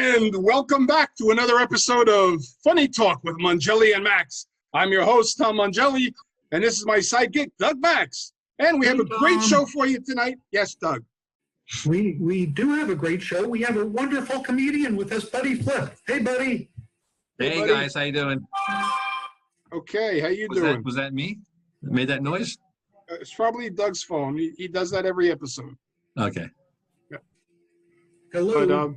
And welcome back to another episode of Funny Talk with Mongelli and Max. I'm your host, Tom Mongelli, and this is my sidekick, Doug Max. And we have a great show for you tonight. Yes, Doug. We do have a great show. We have a wonderful comedian with us, Buddy Flip. Hey, Buddy. Hey, guys, how you doing? Okay, how you doing? Was that me that made that noise? It's probably Doug's phone. He does that every episode. Okay. Yeah. Hello, But,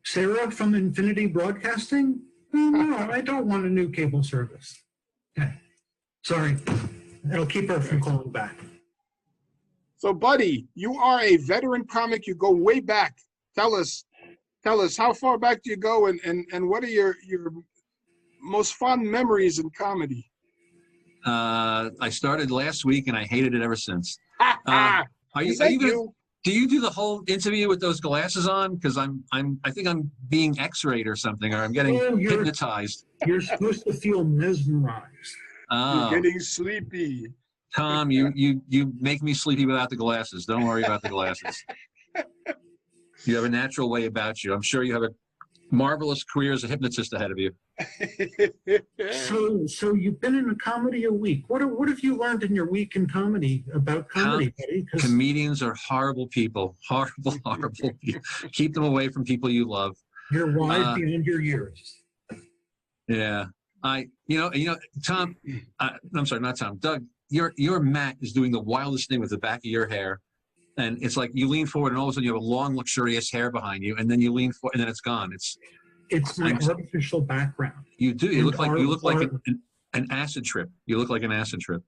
Sarah from Infinity Broadcasting? No, I don't want a new cable service. Okay. Sorry. It'll keep her from calling back. So, Buddy, you are a veteran comic. You go way back. Tell us, how far back do you go, and what are your most fond memories in comedy? I started last week, and I hated it ever since. Do you do the whole interview with those glasses on? Because I think I'm being X-rayed or something, or I'm getting hypnotized. You're supposed to feel mesmerized. You're getting sleepy. Tom, you make me sleepy without the glasses. Don't worry about the glasses. You have a natural way about you. I'm sure you have a marvelous career as a hypnotist ahead of you. So you've been in a comedy a week. What have you learned in your week in comedy about comedy, Buddy? Comedians are horrible people. Horrible people. Keep them away from people you love. You're wise beyond your years. Yeah. Tom, I'm sorry, not Tom. Doug, your Matt is doing the wildest thing with the back of your hair. And it's like you lean forward and all of a sudden you have a long, luxurious hair behind you, and then you lean forward and then it's gone. It's my artificial background. You do. You look like an acid trip. You look like an acid trip.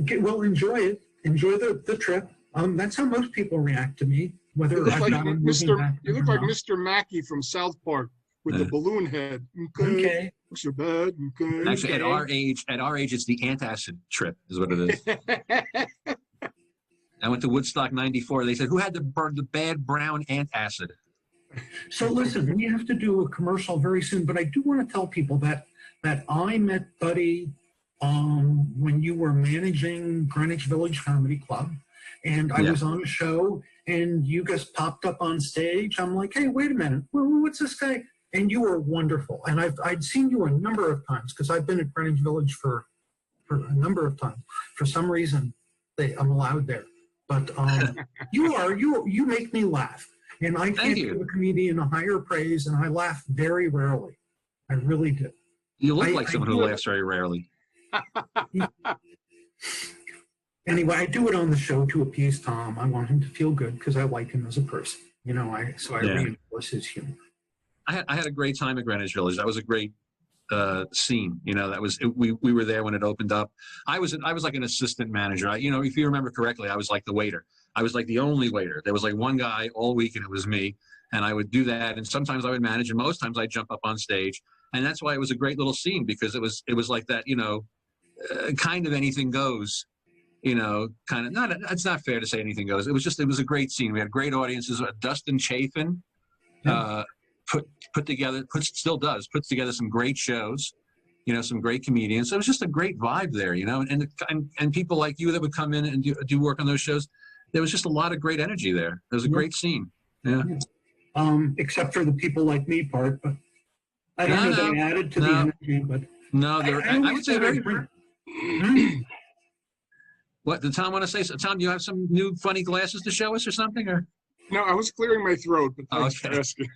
Okay, well, enjoy it. Enjoy the trip. That's how most people react to me. Whether you look like Mr. Mackey from South Park with the balloon head. Okay. What's your bad? Okay. Actually, at our age, it's the antacid trip, is what it is. I went to Woodstock '94. They said, "Who had the bad brown antacid?" So listen, we have to do a commercial very soon, but I do want to tell people that I met Buddy when you were managing Greenwich Village Comedy Club, and I was on a show, and you guys popped up on stage. I'm like, hey, wait a minute, what's this guy? And you were wonderful, and I'd seen you a number of times because I've been at Greenwich Village for a number of times. For some reason, I'm allowed there, but you make me laugh. And I can't give a comedian a higher praise, and I laugh very rarely. I really do. You look like someone who laughs very rarely. Anyway, I do it on the show to appease Tom. I want him to feel good because I like him as a person. I reinforce his humor. I had a great time at Greenwich Village. That was a great scene. We were there when it opened up. I was like an assistant manager. If you remember correctly, I was like the waiter. I was like the only waiter. There was like one guy all week, and it was me. And I would do that. And sometimes I would manage, and most times I'd jump up on stage. And that's why it was a great little scene, because it was like that, kind of anything goes. It's not fair to say anything goes. It was a great scene. We had great audiences. Dustin Chafin puts together some great shows. Some great comedians. So it was just a great vibe there, and people like you that would come in and do work on those shows. There was just a lot of great energy there. It was a great scene. Yeah. Except for the people like me part, but I don't know. They added to the energy, but no, I would say very. What did Tom want to say? So, Tom, do you have some new funny glasses to show us or something? Or no, I was clearing my throat, but thanks for asking.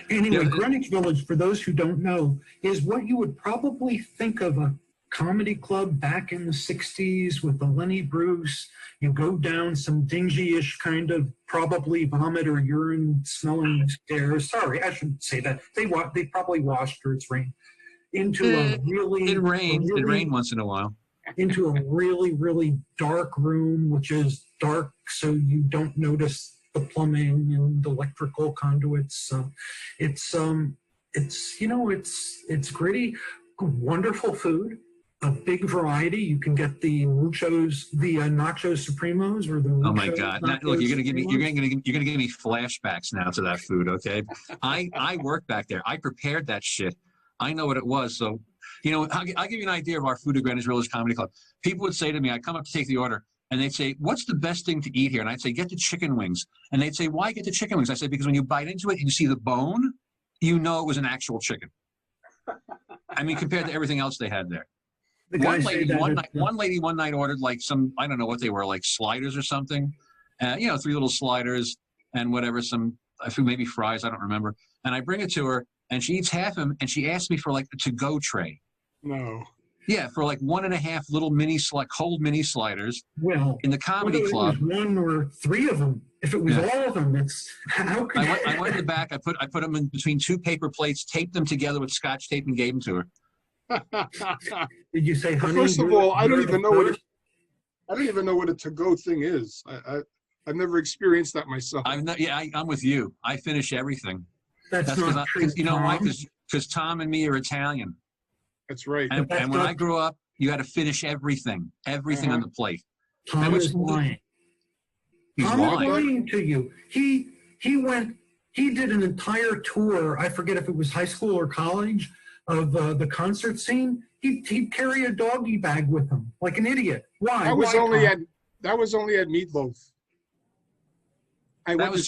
Anyway, Greenwich Village, for those who don't know, is what you would probably think of a comedy club back in the 60s with the Lenny Bruce. You go down some dingy-ish kind of probably vomit or urine smelling stairs. Sorry, I shouldn't say that. They probably washed or it's rained. It rained once in a while. Into a really, really dark room, which is dark so you don't notice the plumbing and the electrical conduits. It's gritty, wonderful food, a big variety. You can get the Nacho Supremos or the. Oh my God! Look, you're gonna give me flashbacks now to that food. Okay, I worked back there. I prepared that shit. I know what it was. So, I'll give you an idea of our food at Greenwich Village Comedy Club. People would say to me, I'd come up to take the order, and they'd say, "What's the best thing to eat here?" And I'd say, "Get the chicken wings." And they'd say, "Why get the chicken wings?" I said, "Because when you bite into it, you see the bone, you know it was an actual chicken. I mean, compared to everything else they had there. The guys say that One lady one night ordered like some, I don't know what they were, like sliders or something. 3 little sliders and whatever, I think maybe fries, I don't remember. And I bring it to her, and she eats half of them, and she asks me for like a to-go tray. No. Yeah, for like 1.5 little cold mini sliders. Well, in the comedy whether club. It was 1 or 3 of them. If it was all of them, it's how could I went in the back. I put them in between 2 paper plates, taped them together with Scotch tape, and gave them to her. Did you say, honey? First of all, I don't even know what a to-go thing is. I've never experienced that myself. I'm with you. I finish everything. That's not true. You know why? Because Tom and me are Italian. That's right. And when I grew up, you had to finish everything on the plate. Tom is lying. He's lying to you. He did an entire tour. I forget if it was high school or college of the concert scene. He'd carry a doggy bag with him like an idiot. Why? That was only at Meatloaf. That was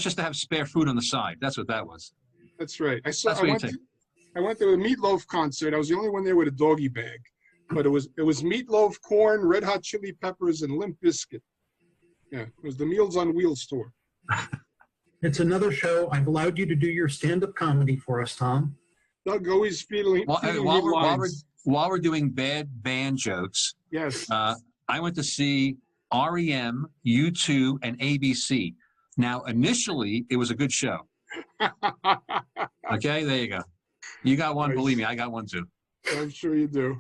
just to have spare food on the side. That's what that was. That's right. I went to a Meatloaf concert. I was the only one there with a doggy bag, but it was Meatloaf, Corn, Red Hot Chili Peppers, and Limp Bizkit. Yeah, it was the Meals on Wheels tour. It's another show. I've allowed you to do your stand-up comedy for us, Tom. Doug always feeding while we're doing bad band jokes. Yes. I went to see REM, U2, and ABC. Now, initially, it was a good show. Okay, there you go. You got one. Nice. Believe me, I got one too. I'm sure you do.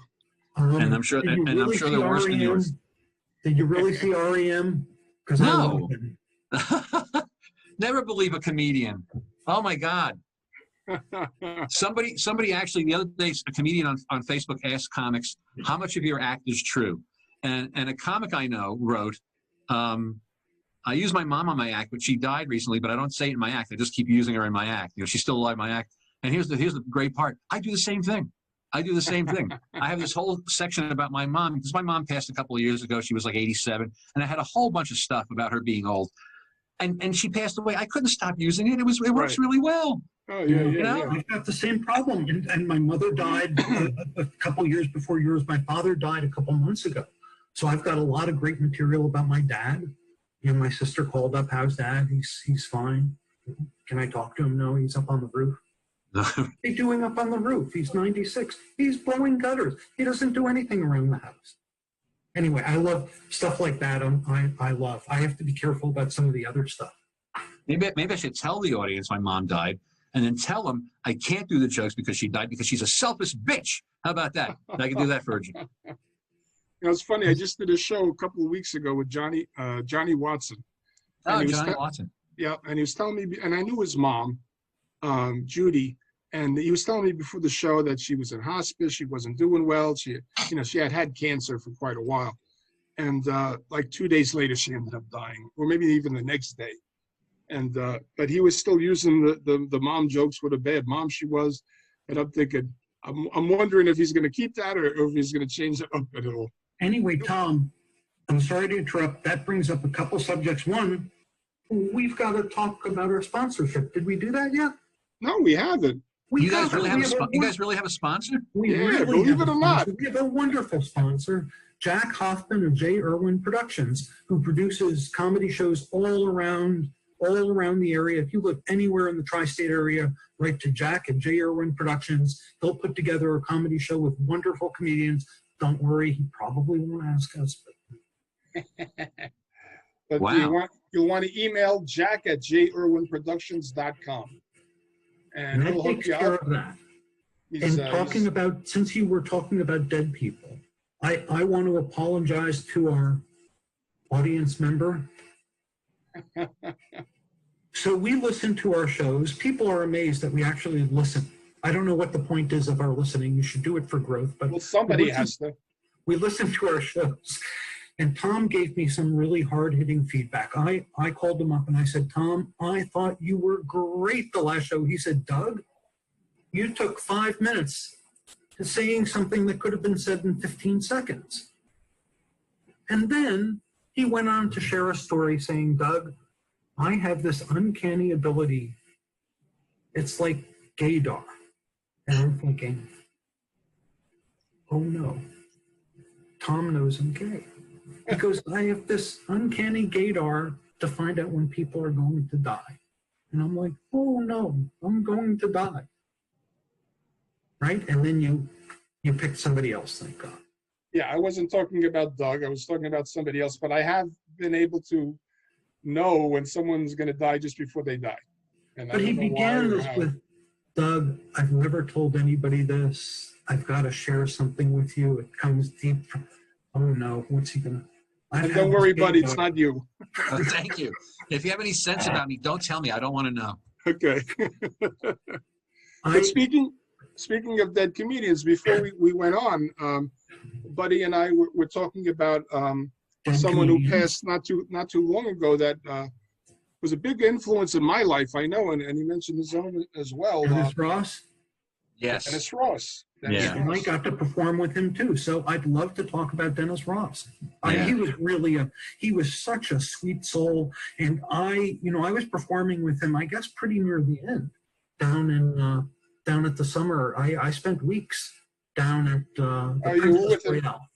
And I'm sure they're worse than yours. Did you really see REM? No. Never believe a comedian. Oh my God. Somebody actually the other day, a comedian on Facebook asked comics, how much of your act is true? And a comic I know wrote, I use my mom on my act, but she died recently, but I don't say it in my act. I just keep using her in my act. She's still alive in my act. And here's the great part. I do the same thing. I have this whole section about my mom, because my mom passed a couple of years ago. She was like 87. And I had a whole bunch of stuff about her being old. And she passed away. I couldn't stop using it. It works really well. Oh, yeah. I've got the same problem. And my mother died a couple years before yours. My father died a couple months ago. So I've got a lot of great material about my dad. My sister called up, how's Dad? He's fine. Can I talk to him? No, he's up on the roof. What's he doing up on the roof? He's 96. He's blowing gutters. He doesn't do anything around the house. Anyway, I love stuff like that. I have to be careful about some of the other stuff. Maybe I should tell the audience my mom died, and then tell them I can't do the jokes because she died because she's a selfish bitch. How about that? I can do that for her. It's funny. I just did a show a couple of weeks ago with Johnny Watson. Oh, Johnny Watson. Yeah, and he was telling me, and I knew his mom, Judy, and he was telling me before the show that she was in hospice. She wasn't doing well. She had cancer for quite a while, and like 2 days later, she ended up dying, or maybe even the next day. And but he was still using the mom jokes. What a bad mom she was. And I'm thinking, I'm wondering if he's going to keep that or if he's going to change it up at all. Anyway, Tom, I'm sorry to interrupt. That brings up a couple subjects. One, we've got to talk about our sponsorship. Did we do that yet? No, we haven't. You guys really have a sponsor? Believe it or not. We have a wonderful sponsor, Jack Hoffman of J. Irwin Productions, who produces comedy shows all around the area. If you live anywhere in the tri-state area, write to Jack at J. Irwin Productions. He'll put together a comedy show with wonderful comedians. Don't worry, he probably won't ask us. But wow. You'll want to email Jack at jirwinproductions.com. And that he'll takes hook you care up. of that. And since you were talking about dead people, I want to apologize to our audience member. So we listen to our shows. People are amazed that we actually listen. I don't know what the point is of our listening. You should do it for growth. But somebody has to. We listen to our shows. And Tom gave me some really hard-hitting feedback. I called him up and I said, Tom, I thought you were great the last show. He said, Doug, you took 5 minutes to saying something that could have been said in 15 seconds. And then he went on to share a story saying, Doug, I have this uncanny ability It's like gaydar. And I'm thinking, oh no, Tom knows I'm gay. Because I have this uncanny gaydar to find out when people are going to die. And I'm like, oh no, I'm going to die. Right? And then you pick somebody else, thank God. Yeah, I wasn't talking about Doug. I was talking about somebody else, but I have been able to know when someone's going to die just before they die. And I But he don't know why began or this how. with, Doug, I've never told anybody this. I've got to share something with you. It comes deep from, oh no, what's he going to? And don't worry, buddy, it's not you. Thank you. If you have any sense about me, don't tell me. I don't want to know. Okay. But speaking of dead comedians, before we went on, Buddy and I were talking about someone who passed not too long ago that was a big influence in my life. I know, and he mentioned his own as well. Dennis Ross? Yes. Dennis Ross. Yeah. And I got to perform with him too. So I'd love to talk about Dennis Ross. Yeah. He was such a sweet soul. And I was performing with him, I guess, pretty near the end down at the summer. I spent weeks down at the Princess Royale.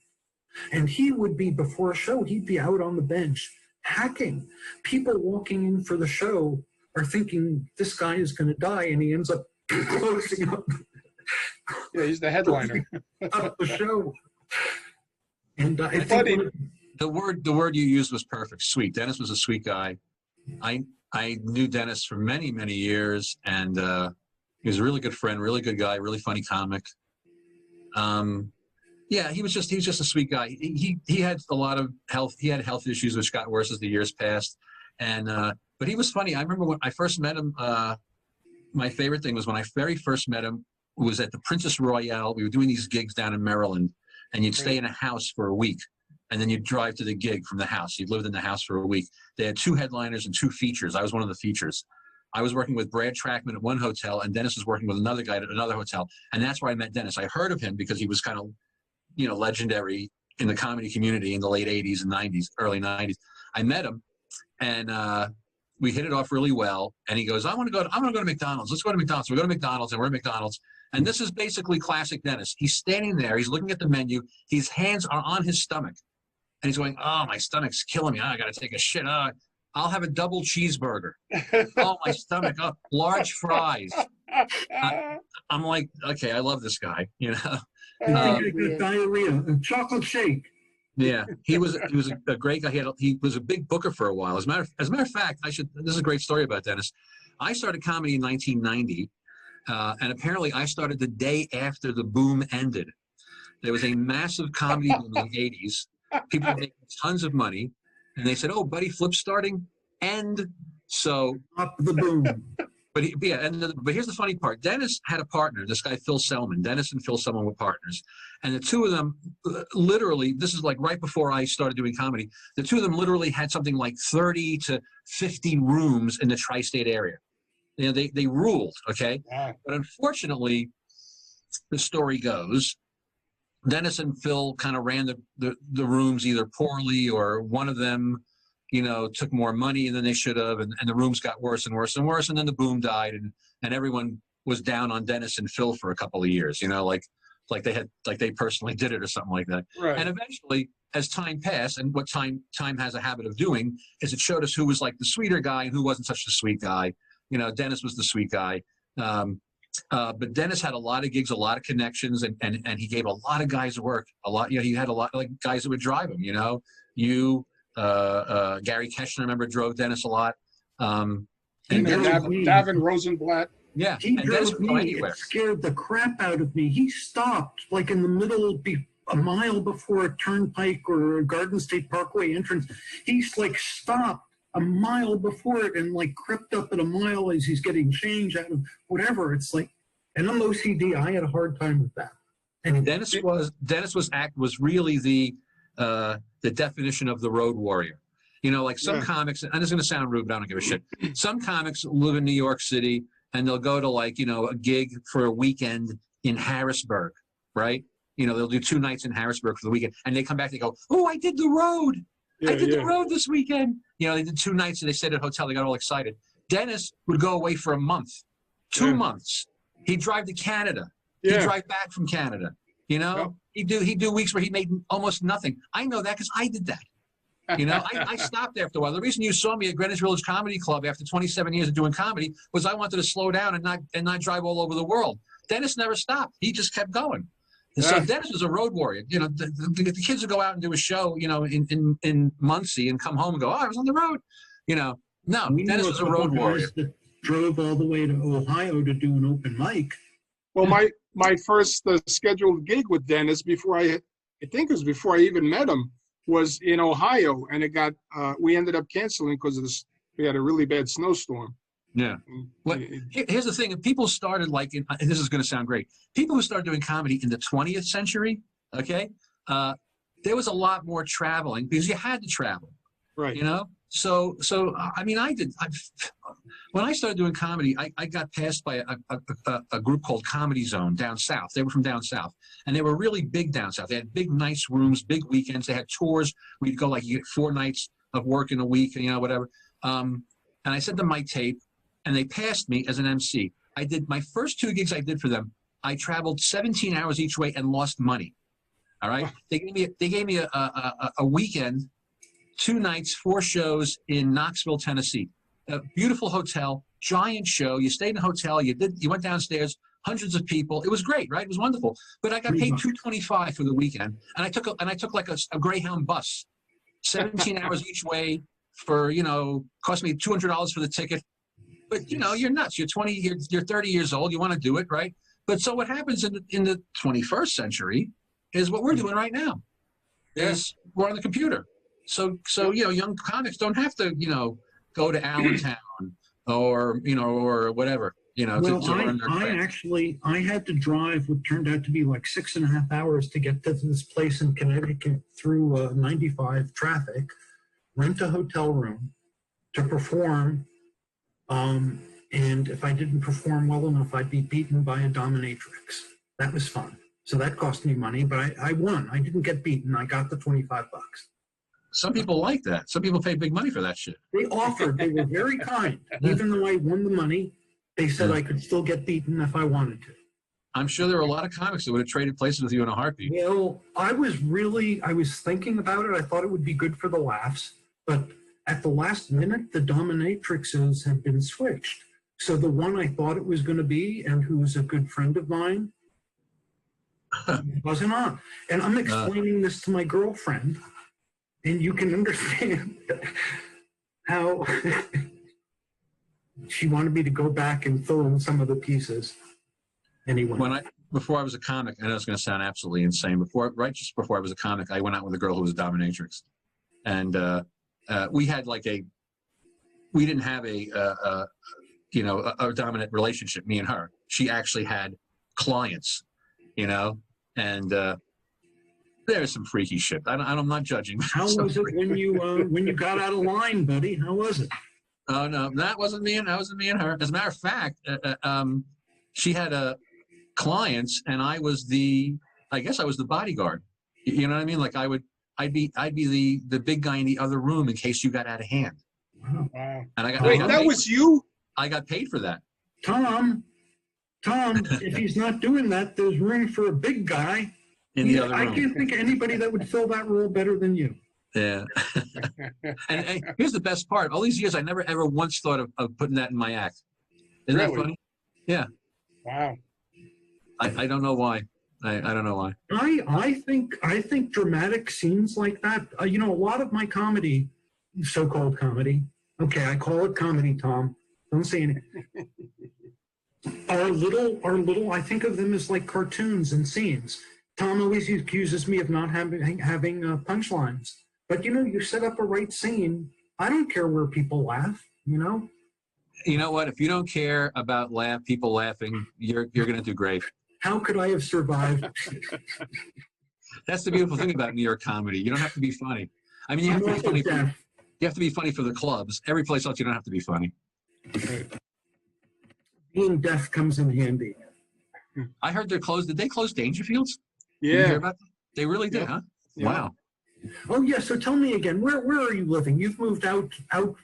And he would be, before a show, he'd be out on the bench hacking. People walking in for the show are thinking this guy is going to die, and he ends up closing up. Yeah, he's the headliner. Up the show. And I Buddy, think The word you used was perfect. Sweet. Dennis was a sweet guy. I knew Dennis for many, many years, and he was a really good friend, really good guy, really funny comic. Yeah, he was just a sweet guy. He had a lot of health issues which got worse as the years passed, and but he was funny. I remember when I first met him. My favorite thing was when I very first met him was at the Princess Royale. We were doing these gigs down in Maryland, and you'd stay in a house for a week, and then you'd drive to the gig from the house. You'd lived in the house for a week. They had 2 headliners and 2 features. I was one of the features. I was working with Brad Trackman at one hotel, and Dennis was working with another guy at another hotel, and that's where I met Dennis. I heard of him because he was kind of, legendary in the comedy community in the late 80s and 90s, early 90s. I met him, and we hit it off really well. And he goes, I want to go to McDonald's. Let's go to McDonald's. So we go to McDonald's, and we're at McDonald's. And this is basically classic Dennis. He's standing there. He's looking at the menu. His hands are on his stomach. And he's going, oh, my stomach's killing me. I got to take a shit. I'll have a double cheeseburger. Oh, my stomach. Oh, large fries. I'm like, okay, I love this guy, I think I got diarrhea. A chocolate shake. Yeah, he was a great guy. He was a big booker for a while. As a matter of fact, this is a great story about Dennis. I started comedy in 1990, and apparently I started the day after the boom ended. There was a massive comedy boom in the 80s. People were making tons of money, and they said, "Oh, Buddy Flip's starting," and so Up the boom. But here's the funny part. Dennis had a partner, this guy Phil Selman. Dennis and Phil Selman were partners. And the two of them literally, this is like right before I started doing comedy, the two of them literally had something like 30 to 50 rooms in the tri-state area. They ruled, okay? Yeah. But unfortunately, the story goes, Dennis and Phil kind of ran the rooms either poorly, or one of them took more money than they should have, and the rooms got worse and worse and worse, and then the boom died, and everyone was down on Dennis and Phil for a couple of years, like they personally did it or something like that. Right. And eventually, as time passed, and what time has a habit of doing is it showed us who was like the sweeter guy and who wasn't such a sweet guy. Dennis was the sweet guy. But Dennis had a lot of gigs, a lot of connections, and he gave a lot of guys work. A lot, he had a lot of guys that would drive him. Gary Keshner, I remember, drove Dennis a lot. And Davin Rosenblatt. Yeah, He and Dennis drove would go me. anywhere. It scared the crap out of me. He stopped like in the middle, a mile before a turnpike or a Garden State Parkway entrance. He's like stopped a mile before it and like crept up at a mile as he's getting change out of whatever. It's like, and I'm OCD. I had a hard time with that. And Dennis was really the definition of the road warrior. Like some comics, and it's going to sound rude, but I don't give a shit. Some comics live in New York City, and they'll go to a gig for a weekend in Harrisburg, right? They'll do 2 nights in Harrisburg for the weekend, and they come back, they go, oh, I did the road. I did the road this weekend. They did 2 nights, and they stayed at a hotel. They got all excited. Dennis would go away for a month, 2 Yeah. months. He'd drive to Canada. He'd Yeah. drive back from Canada. You know, he'd do weeks where he made almost nothing. I know that because I did that. You know, I stopped after a while. The reason you saw me at Greenwich Village Comedy Club after 27 years of doing comedy was I wanted to slow down and not drive all over the world. Dennis never stopped. He just kept going. And so Yeah. Dennis was a road warrior. You know, the kids would go out and do a show, you know, in Muncie and come home and go, oh, I was on the road. You know, no, We Dennis knew was a couple road warrior. guys that drove all the way to Ohio to do an open mic. Well, my first scheduled gig with Dennis before I think it was before I even met him, was in Ohio, and it got we ended up canceling because of this. We had a really bad snowstorm. Yeah. Well, here's the thing. If people started like, and this is going to sound great. People who started doing comedy in the 20th century, okay, there was a lot more traveling because you had to travel, Right. you know? So I mean, when I started doing comedy, I got passed by a group called Comedy Zone down south. They were from down south, and they were really big down south. They had big, nice rooms, big weekends. They had tours where you'd go like you get 4 nights of work in a week, and you know, whatever. And I sent them my tape, and they passed me as an MC. I did my first 2 gigs I did for them. I traveled 17 hours each way and lost money. All right, they gave me a weekend. 2 nights, 4 shows in Knoxville, Tennessee. A beautiful hotel, giant show. You stayed in a hotel. You went downstairs. Hundreds of people. It was great, right? It was wonderful. But I got paid $225 for the weekend, and I took like a Greyhound bus, 17 hours each way for, you know, cost me $200 for the ticket. But you know, you're nuts. You're 20. You're 30 years old. You want to do it, right? But so what happens in the 21st century is what we're doing right now. Is we're on the computer. So you know, young comics don't have to, you know, go to Allentown or, you know, or whatever, you know, Well, to learn their craft. I had to drive what turned out to be like 6.5 hours to get to this place in Connecticut through 95 traffic, rent a hotel room to perform. And if I didn't perform well enough, I'd be beaten by a dominatrix. That was fun. So that cost me money, but I won. I didn't get beaten. I got the $25. Some people like that. Some people pay big money for that shit. They offered. They were very kind. Even though I won the money, they said I could still get beaten if I wanted to. I'm sure there were a lot of comics that would have traded places with you in a heartbeat. Well, I was thinking about it. I thought it would be good for the laughs. But at the last minute, the dominatrixes had been switched. So the one I thought it was going to be, and who's a good friend of mine, wasn't on. And I'm explaining this to my girlfriend. And you can understand how she wanted me to go back and fill in some of the pieces. Anyway. Before I was a comic, and it's going to sound absolutely insane. Just before I was a comic, I went out with a girl who was a dominatrix, and we had we didn't have a dominant relationship. Me and her. She actually had clients, you know, and. There's some freaky shit. I'm not judging. How was it when you got out of line, buddy? How was it? Oh no, that wasn't me and her. As a matter of fact, she had clients, and I guess I was the bodyguard. You know what I mean? Like I'd be the big guy in the other room in case you got out of hand. Wow. And Wait, that was you? I got paid for that. Tom, if he's not doing that, there's room for a big guy. In the other room. I can't think of anybody that would fill that role better than you. Yeah. and here's the best part. All these years, I never ever once thought of putting that in my act. Isn't that funny? Yeah. Wow. I don't know why. I don't know why. I think dramatic scenes like that. You know, a lot of my comedy, so-called comedy. Okay, I call it comedy, Tom. Don't say anything. Are little. I think of them as like cartoons and scenes. Tom always accuses me of not having punchlines. But, you know, you set up a right scene. I don't care where people laugh, you know? You know what? If you don't care about people laughing, you're going to do great. How could I have survived? That's the beautiful thing about New York comedy. You don't have to be funny. I mean, you have to be funny. You have to be funny for the clubs. Every place else, you don't have to be funny. Being deaf comes in handy. I heard they're closed. Did they close Dangerfields? Yeah. Did you hear about that? They really did, huh? Yeah. Wow. Oh, yeah. So tell me again, where are you living? You've moved out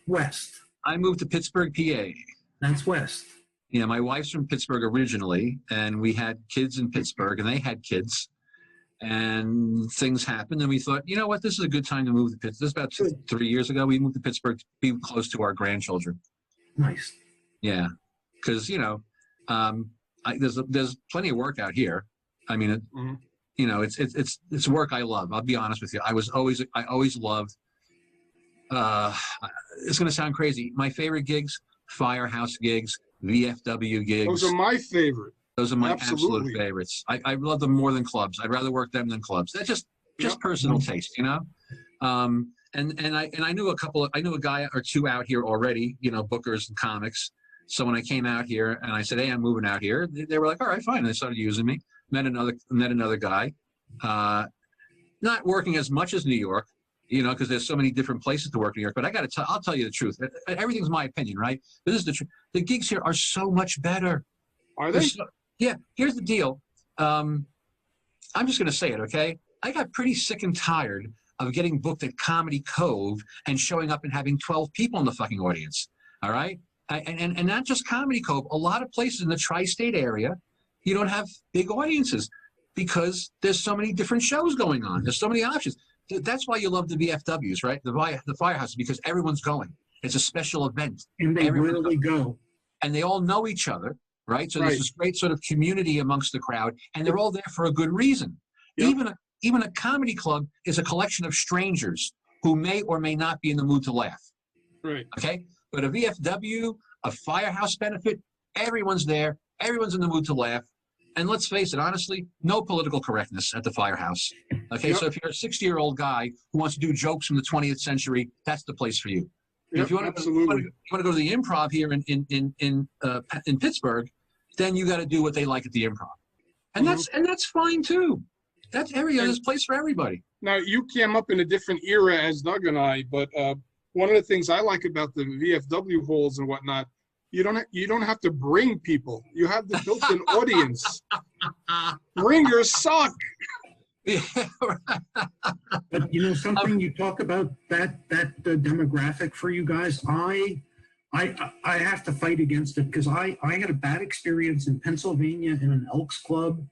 west. I moved to Pittsburgh, PA. That's west. Yeah, my wife's from Pittsburgh originally, and we had kids in Pittsburgh, and they had kids, and things happened, and we thought, you know what, this is a good time to move to Pittsburgh. This is about 3 years ago. We moved to Pittsburgh to be close to our grandchildren. Nice. Yeah, because there's plenty of work out here. I mean, it's work I love. I'll be honest with you. I always loved. It's going to sound crazy. My favorite gigs: Firehouse gigs, VFW gigs. Those are my favorite. Those are my Absolutely. absolute favorites. I love them more than clubs. I'd rather work them than clubs. That's just personal taste, you know. And I knew a guy or two out here already, bookers and comics. So when I came out here and I said, hey, I'm moving out here, they were like, all right, fine. And they started using me. Met another guy. Not working as much as New York, because there's so many different places to work in New York. But I'll tell you the truth. Everything's my opinion, right? But this is the truth. The gigs here are so much better. Are they? Yeah. Here's the deal. I'm just going to say it, okay? I got pretty sick and tired of getting booked at Comedy Cove and showing up and having 12 people in the fucking audience. All right? And not just Comedy Cove. A lot of places in the tri-state area, you don't have big audiences because there's so many different shows going on. There's so many options. That's why you love the VFWs, right? The Firehouse, because everyone's going. It's a special event. And they rarely go. And they all know each other, right? So there's this great sort of community amongst the crowd, and they're all there for a good reason. Yep. Even a comedy club is a collection of strangers who may or may not be in the mood to laugh. Right. Okay? But a VFW, a Firehouse benefit, everyone's there. Everyone's in the mood to laugh. And let's face it, honestly, no political correctness at the Firehouse. Okay? Yep. So if you're a 60-year-old guy who wants to do jokes from the 20th century, that's the place for you. Yep, if you want to go to the Improv here in Pittsburgh, then you got to do what they like at the Improv. And that's fine too. That's there's a place for everybody. Now, you came up in a different era as Doug and I, but one of the things I like about the VFW halls and whatnot, you don't have to bring people. You have the built-in audience. Bringers suck. Yeah, But something you talk about that demographic for you guys, I have to fight against it because I had a bad experience in Pennsylvania in an Elks Club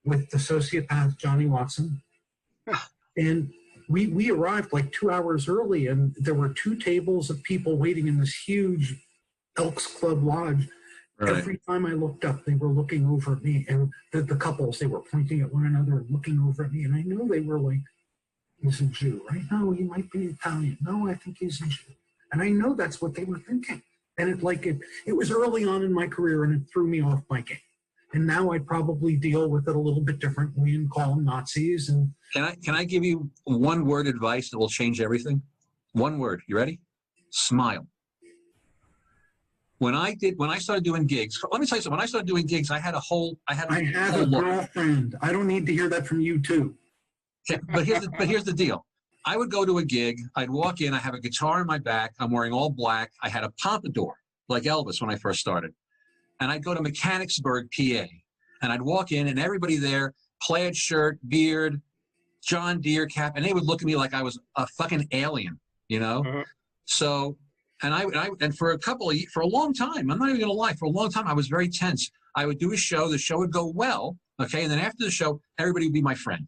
with the sociopath Johnny Watson. And we arrived like 2 hours early, and there were 2 tables of people waiting in this huge Elks Club lodge. Right. Every time I looked up, they were looking over at me, and the couples, they were pointing at one another and looking over at me, and I knew they were like, he's a Jew, right? No, he might be Italian. No, I think he's a Jew. And I know that's what they were thinking. And it was early on in my career, and it threw me off my game. And now I probably deal with it a little bit differently and call them Nazis. And can I give you one word advice that will change everything? One word. You ready? Smile. When I started doing gigs, let me tell you something. When I started doing gigs, I have a girlfriend. I don't need to hear that from you too. Okay, but here's the deal. I would go to a gig. I'd walk in. I have a guitar in my back. I'm wearing all black. I had a pompadour like Elvis when I first started. And I'd go to Mechanicsburg, PA. And I'd walk in, and everybody there, plaid shirt, beard, John Deere cap, and they would look at me like I was a fucking alien, Uh-huh. So, and for a long time, I'm not even gonna lie, for a long time I was very tense. I would do a show, the show would go well, okay, and then after the show, everybody would be my friend.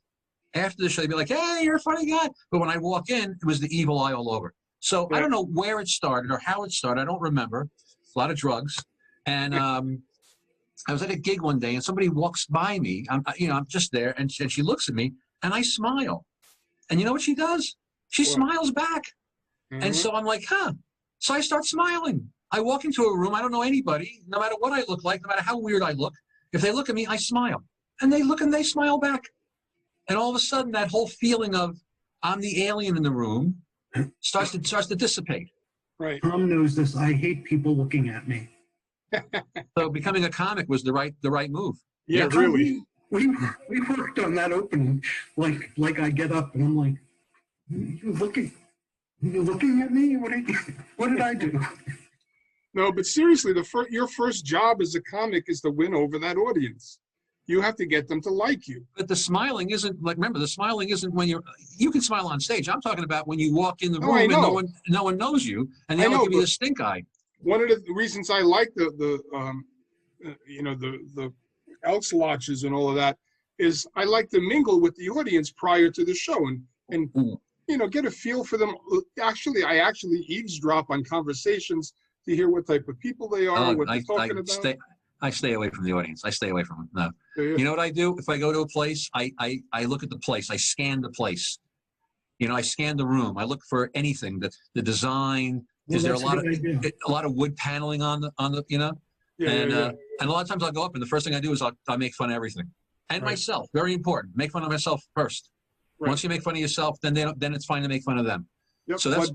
After the show, they'd be like, hey, you're a funny guy. But when I walk in, it was the evil eye all over. So I don't know where it started or how it started. I don't remember. A lot of drugs. And I was at a gig one day, and somebody walks by me. I'm just there, and she looks at me, and I smile. And you know what she does? She smiles back. Mm-hmm. And so I'm like, huh. So I start smiling. I walk into a room. I don't know anybody, no matter what I look like, no matter how weird I look. If they look at me, I smile. And they look and they smile back. And all of a sudden, that whole feeling of I'm the alien in the room starts to dissipate. Right. Tom knows this. I hate people looking at me. So becoming a comic was the right move. Yeah, really. We worked on that opening. Like I get up and I'm like, you looking at me? What did I do? No, but seriously, your first job as a comic is to win over that audience. You have to get them to like you. But the smiling isn't remember, the smiling isn't when you can smile on stage. I'm talking about when you walk in the room and no one knows you, and they all give you the stink eye. One of the reasons I like the the Elks Lodges and all of that, is I like to mingle with the audience prior to the show and get a feel for them. Actually, I eavesdrop on conversations to hear what type of people they are, what they're talking about. I stay away from the audience. I stay away from them. No. Yeah. You know what I do? If I go to a place, I look at the place. I scan the place. I scan the room. I look for anything, the design. Is there a lot of wood paneling on the And a lot of times I'll go up and the first thing I do is I'll make fun of everything. And myself, very important. Make fun of myself first. Right. Once you make fun of yourself, then it's fine to make fun of them. Yep. So that's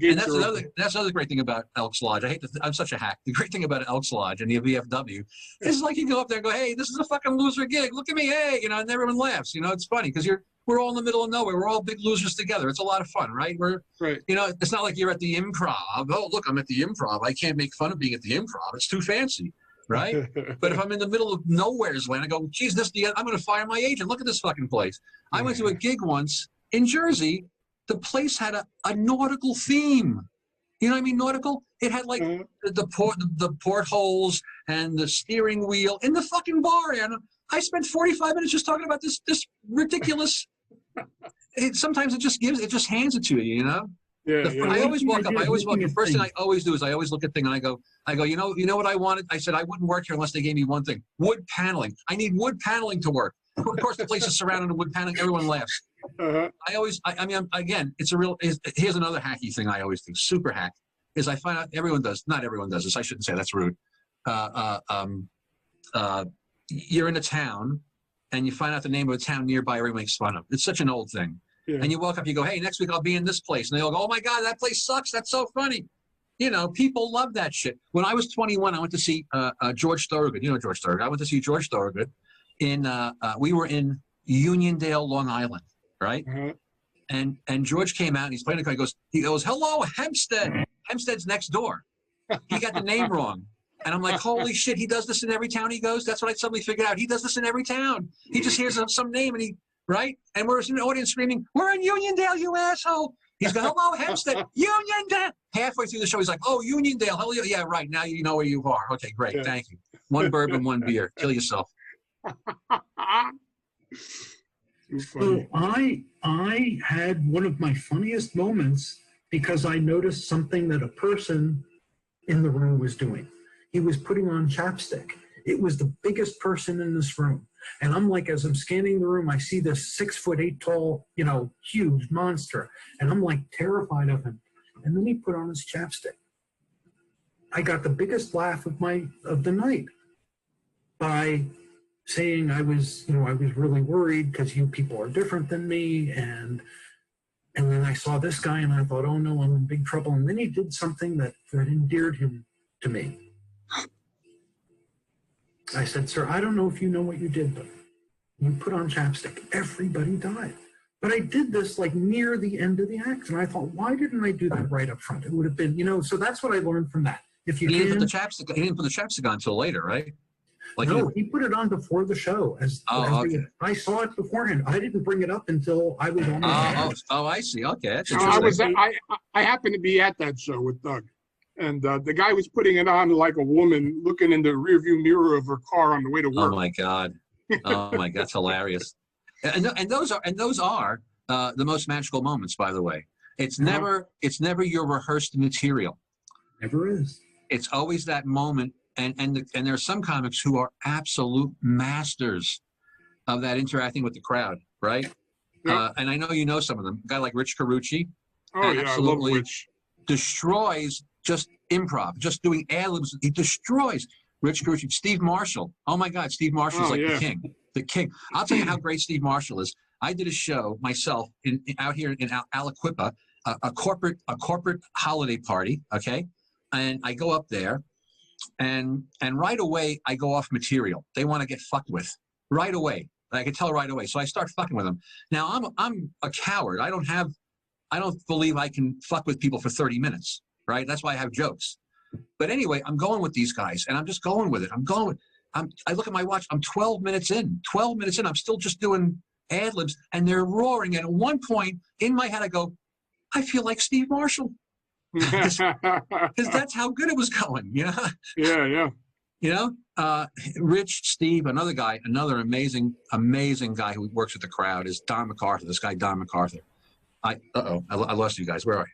another great thing about Elks Lodge. I'm such a hack. The great thing about Elks Lodge and the VFW is like you go up there and go, hey, this is a fucking loser gig. Look at me, hey, and everyone laughs. It's funny because we're all in the middle of nowhere. We're all big losers together. It's a lot of fun, right? It's not like you're at the Improv. Oh, look, I'm at the Improv. I can't make fun of being at the Improv. It's too fancy, right? But if I'm in the middle of nowhere's land, I go, geez, I'm going to fire my agent. Look at this fucking place. I went to a gig once in Jersey. The place had a nautical theme. You know what I mean? Nautical. It had like the portholes and the steering wheel in the fucking bar. And I spent 45 minutes just talking about this ridiculous. Sometimes it just hands it to you. I always walk up. The first thing I always do is I always look at thing and I go. You know what I wanted? I said I wouldn't work here unless they gave me one thing: wood paneling. I need wood paneling to work. Of course, the place is surrounded with wood paneling. Everyone laughs. Again, here's another hacky thing I always do. Super hack is I find out not everyone does this. I shouldn't say that's rude. You're in a town and you find out the name of a town nearby everyone makes fun of. It's such an old thing. Yeah. And you walk up, you go, hey, next week I'll be in this place. And they all go, oh my God, that place sucks. That's so funny. People love that shit. When I was 21, I went to see George Thorogood. You know George Thorogood. I went to see George Thorogood we were in Uniondale, Long Island. Right. And George came out and he's playing the guy. He goes, hello, Hempstead. Hempstead's next door. He got the name wrong. And I'm like, holy shit, he does this in every town he goes. That's what I suddenly figured out. He does this in every town. He just hears some name and right? And we're in the audience screaming, we're in Uniondale, you asshole. He's going, hello, Hempstead, Uniondale. Halfway through the show, he's like, oh, Uniondale. Hell yeah, right. Now you know where you are. Okay, great. Thank you. One bourbon, one beer. Kill yourself. So I had one of my funniest moments because I noticed something that a person in the room was doing. He was putting on chapstick. It was the biggest person in this room. And I'm like, as I'm scanning the room, I see this 6'8" tall, huge monster. And I'm like terrified of him. And then he put on his chapstick. I got the biggest laugh of the night by saying I was really worried because you people are different than me. And then I saw this guy and I thought, oh no, I'm in big trouble. And then he did something that endeared him to me. I said, sir, I don't know if you know what you did, but you put on chapstick. Everybody died. But I did this like near the end of the act. And I thought, why didn't I do that right up front? It would have been, so that's what I learned from that. If you he didn't put the chapstick on until later, right? No, he put it on before the show. Okay. I saw it beforehand. I didn't bring it up until I was on the show. Oh, I see. Okay, that's interesting. I happened to be at that show with Doug. And the guy was putting it on like a woman looking in the rearview mirror of her car on the way to work. Oh my God! That's hilarious. And those are the most magical moments. By the way, it's never your rehearsed material. Never is. It's always that moment. And there are some comics who are absolute masters of that interacting with the crowd, right? Yep. And I know you know some of them. A guy like Rich Carucci, absolutely I love Rich. Destroys just improv, just doing ad-libs. He destroys. Rich Carucci, Steve Marshall. Oh my God, Steve Marshall's the king. The king. I'll tell you how great Steve Marshall is. I did a show myself out here in Aliquippa, a corporate holiday party. Okay, and I go up there. And right away, I go off material. They want to get fucked with right away. I can tell right away. So I start fucking with them. Now I'm a coward. I don't believe I can fuck with people for 30 minutes. Right? That's why I have jokes. But anyway, I'm going with these guys, and I'm just going with it. I look at my watch. I'm 12 minutes in. 12 minutes in. I'm still just doing ad libs, and they're roaring. And at one point in my head, I go, I feel like Steve Marshall. Because that's how good it was going, Yeah. You know, Rich, Steve, another guy, another amazing guy who works with the crowd is Don MacArthur. This guy, Don MacArthur. I lost you guys. Where are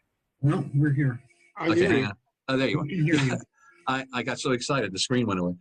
you? No, we're here. Okay, hang on. Oh, there you We can hear you. are. I got so excited, the screen went away.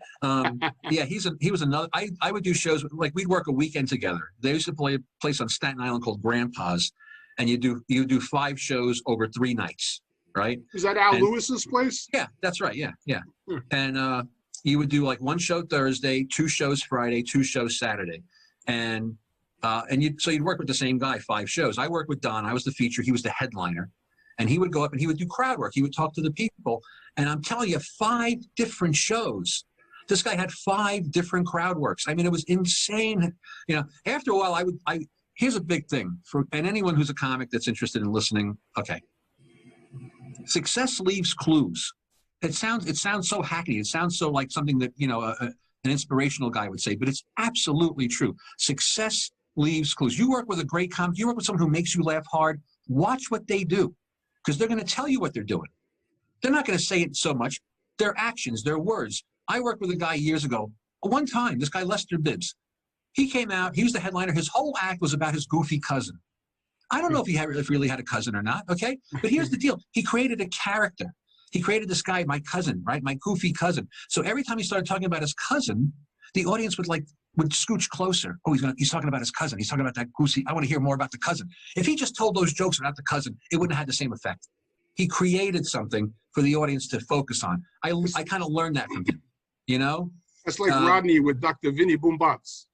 Yeah, he was another. I would do shows like we'd work a weekend together. They used to play a place on Staten Island called Grandpa's, and you do 5 shows over 3 nights, right? Is that Al Lewis's place? Yeah, that's right. Yeah, yeah. Hmm. And you would do like 1 show Thursday, 2 shows Friday, 2 shows Saturday, and you'd work with the same guy 5 shows. I worked with Don. I was the feature. He was the headliner, and he would go up and he would do crowd work. He would talk to the people, and I'm telling you, 5 different shows. This guy had 5 different crowd works. I mean, it was insane. You know, after a while, here's a big thing and anyone who's a comic that's interested in listening. Okay, success leaves clues. It sounds so hackneyed. It sounds so like something that, you know, an inspirational guy would say, but it's absolutely true. Success leaves clues. You work with a great comic. You work with someone who makes you laugh hard. Watch what they do, because they're going to tell you what they're doing. They're not going to say it so much. Their actions, their words. I worked with a guy years ago. One time, this guy Lester Bibbs, he came out. He was the headliner. His whole act was about his goofy cousin. I don't know if he really had a cousin or not. Okay, but here's the deal. He created a character. He created this guy, my cousin, right? My goofy cousin. So every time he started talking about his cousin, the audience would scooch closer. Oh, he's talking about his cousin. He's talking about that goofy. I want to hear more about the cousin. If he just told those jokes about the cousin, it wouldn't have had the same effect. He created something for the audience to focus on. I kind of learned that from him, you know? That's like Rodney with Dr. Vinny Boombots.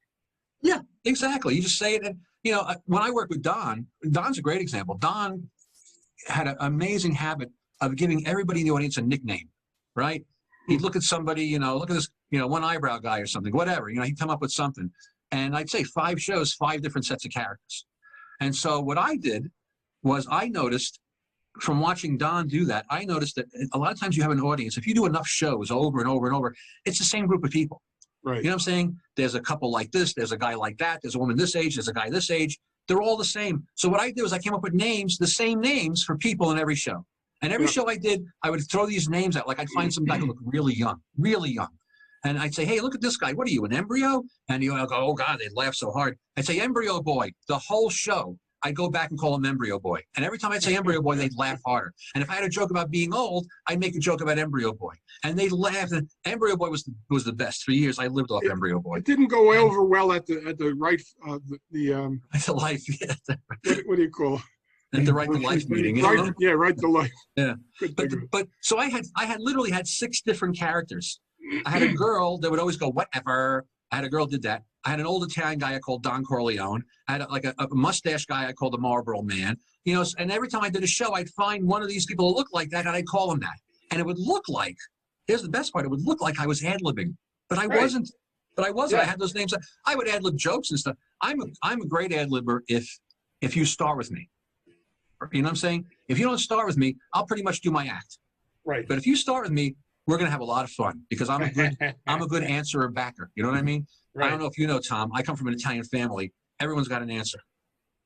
Yeah, exactly. You just say it. And, you know, when I work with Don, Don's a great example. Don had an amazing habit of giving everybody in the audience a nickname, right? He'd look at somebody, you know, look at this, you know, one eyebrow guy or something, whatever, you know, he'd come up with something. And I'd say 5 shows, 5 different sets of characters. And so what I did was I noticed from watching Don do that, I noticed that a lot of times you have an audience, if you do enough shows over and over and over, it's the same group of people. Right. You know what I'm saying? There's a couple like this, there's a guy like that, there's a woman this age, there's a guy this age. They're all the same. So what I did was I came up with names, the same names for people in every show. And every show I did, I would throw these names out. Like I'd find some guy who looked really young. And I'd say, hey, look at this guy. What are you, an embryo? And you'll go, oh, God, they'd laugh so hard. I'd say, embryo boy. The whole show, I'd go back and call him embryo boy. And every time I'd say embryo boy, they'd laugh harder. And if I had a joke about being old, I'd make a joke about embryo boy. And they'd laugh. And embryo boy was the best. For years, I lived off embryo boy. It didn't go over well at the right, The life, yeah. what do you call it? At the Right to Life meeting. Right, yeah, Right to Life. Yeah. But so I literally had 6 different characters. I had a girl that would always go, whatever. I had a girl did that. I had an old Italian guy I called Don Corleone. I had a mustache guy I called the Marlboro Man. You know, and every time I did a show, I'd find one of these people who looked like that, and I'd call him that. And it would look like, here's the best part, it would look like I was ad-libbing. But I wasn't. But I wasn't. Yeah. I had those names. I would ad-lib jokes and stuff. I'm a great ad-libber if you start with me. You know what I'm saying? If you don't start with me, I'll pretty much do my act. Right. But if you start with me, we're going to have a lot of fun because I'm a good answerer backer. You know what I mean? Right. I don't know if you know, Tom. I come from an Italian family. Everyone's got an answer.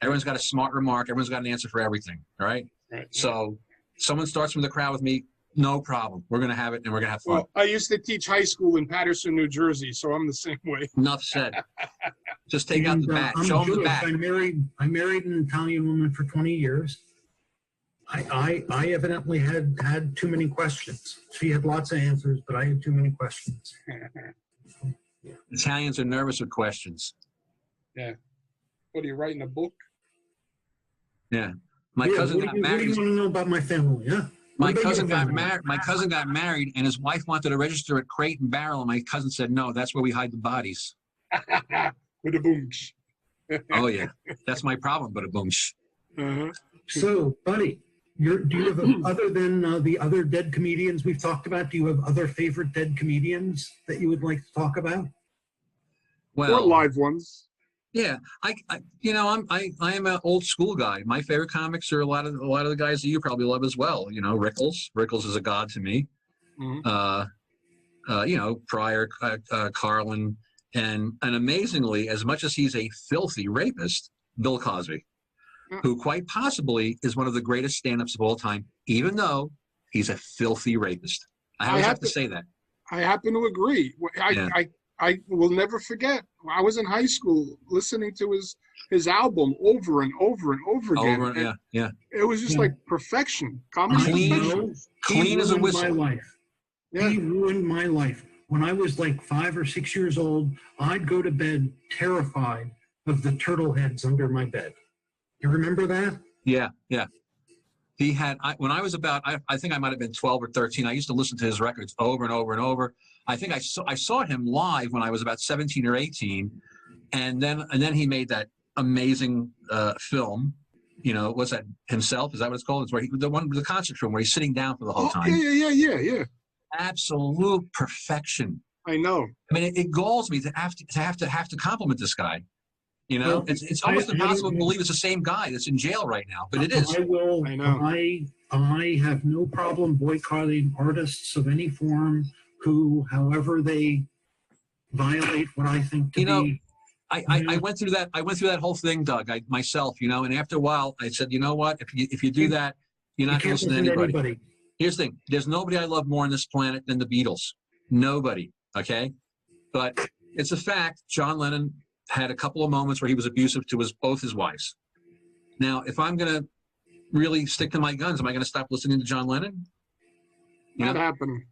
Everyone's got a smart remark. Everyone's got an answer for everything. All right? Right. So someone starts from the crowd with me, no problem. We're going to have it and we're going to have fun. Well, I used to teach high school in Patterson, New Jersey, so I'm the same way. Enough said. Just take out the bat. Show them the bat. I married an Italian woman for 20 years. I evidently had too many questions. She had lots of answers, but I had too many questions. Yeah. Italians are nervous with questions. Yeah. What, are you writing a book? Yeah. My cousin got married. What do you want to know about my family? Yeah. My cousin got married. My cousin got married, and his wife wanted to register at Crate and Barrel, and my cousin said, "No, that's where we hide the bodies." With a boom. Oh yeah, that's my problem. But a boom. So, buddy, do you have other than the other dead comedians we've talked about? Do you have other favorite dead comedians that you would like to talk about? Well, or live ones. Yeah, I am an old school guy. My favorite comics are a lot of the guys that you probably love as well. You know, Rickles. Rickles is a god to me. Mm-hmm. You know, Pryor, Carlin, and amazingly, as much as he's a filthy rapist, Bill Cosby, who quite possibly is one of the greatest stand-ups of all time, even though he's a filthy rapist. I always have to say that. I happen to agree. Yeah. I will never forget. I was in high school listening to his album over and over and over again. Over, yeah, yeah. It was just Yeah. like perfection, comedy Clean, perfection. clean as a ruined whistle. My life. Yeah. He ruined my life. When I was like 5 or 6 years old, I'd go to bed terrified of the turtle heads under my bed. You remember that? Yeah, yeah. He had, when I was about, I think I might have been 12 or 13, I used to listen to his records over and over and over. I think I saw him live when I was about 17 or 18. And then he made that amazing film, you know, what's that, Himself? Is that what it's called? It's where the concert film where he's sitting down for the whole time. Yeah. Absolute perfection. I know. I mean, it galls me to have to compliment this guy. You know, Well, it's almost impossible to believe it's the same guy that's in jail right now, but it is. I will. I know. I have no problem boycotting artists of any form who, however they violate what I think to be. I went through that. I went through that whole thing, Doug. Myself, you know, and after a while, I said, you know what? If you do that, you're not going to listen to anybody. Here's the thing: there's nobody I love more on this planet than the Beatles. Nobody. Okay, but it's a fact. John Lennon had a couple of moments where he was abusive to both his wives. Now, if I'm going to really stick to my guns, am I going to stop listening to John Lennon? Not happening.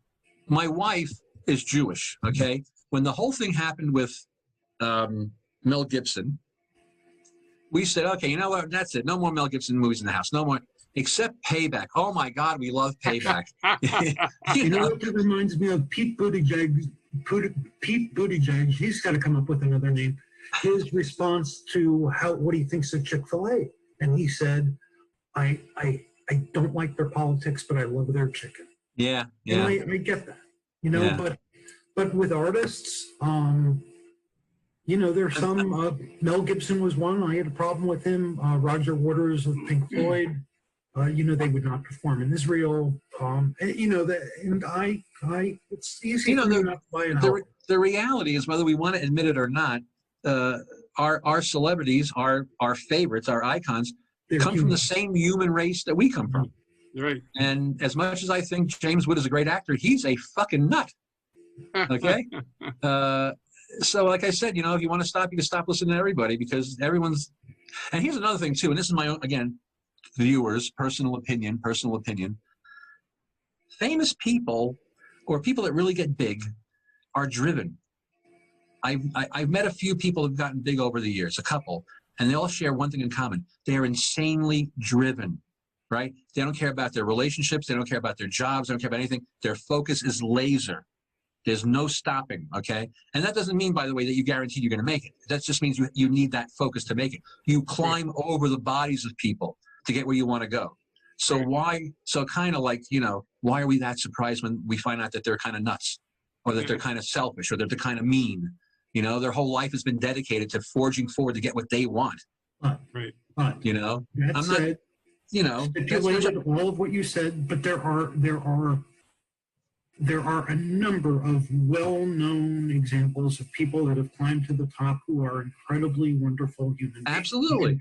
My wife is Jewish. Okay, when the whole thing happened with Mel Gibson, we said, okay, you know what? That's it. No more Mel Gibson movies in the house. No more, except Payback. Oh my God, we love Payback. You know what that reminds me of? Pete Buttigieg. Pete Buttigieg. He's got to come up with another name. His response to what he thinks of Chick-fil-A, and he said, "I don't like their politics, but I love their chicken." Yeah. And I get that, you know. Yeah. But with artists, you know, there's some. Mel Gibson was one. I had a problem with him. Roger Waters of Pink Floyd. You know, they would not perform in Israel. You know that, and I. It's easy for me not to buy an album. The reality is, whether we want to admit it or not, our celebrities, our favorites, our icons, come from the same human race that we come from. Right. And as much as I think James Wood is a great actor, he's a fucking nut. Okay. So, like I said, you know, if you want to stop, you can stop listening to everybody because everyone's. And here's another thing too, and this is my own, again, viewers' personal opinion. Famous people or people that really get big are driven. I've met a few people who've gotten big over the years, a couple, and they all share one thing in common. They're insanely driven, right? They don't care about their relationships. They don't care about their jobs. They don't care about anything. Their focus is laser. There's no stopping, okay? And that doesn't mean, by the way, that you guarantee you're going to make it. That just means you need that focus to make it. You climb over the bodies of people to get where you want to go. So kind of like, you know, why are we that surprised when we find out that they're kind of nuts or that they're kind of selfish or that they're kind of mean? You know, their whole life has been dedicated to forging forward to get what they want. Right. You know, I'm not, you know, stipulated all of what you said, but there are a number of well-known examples of people that have climbed to the top who are incredibly wonderful human beings. Absolutely.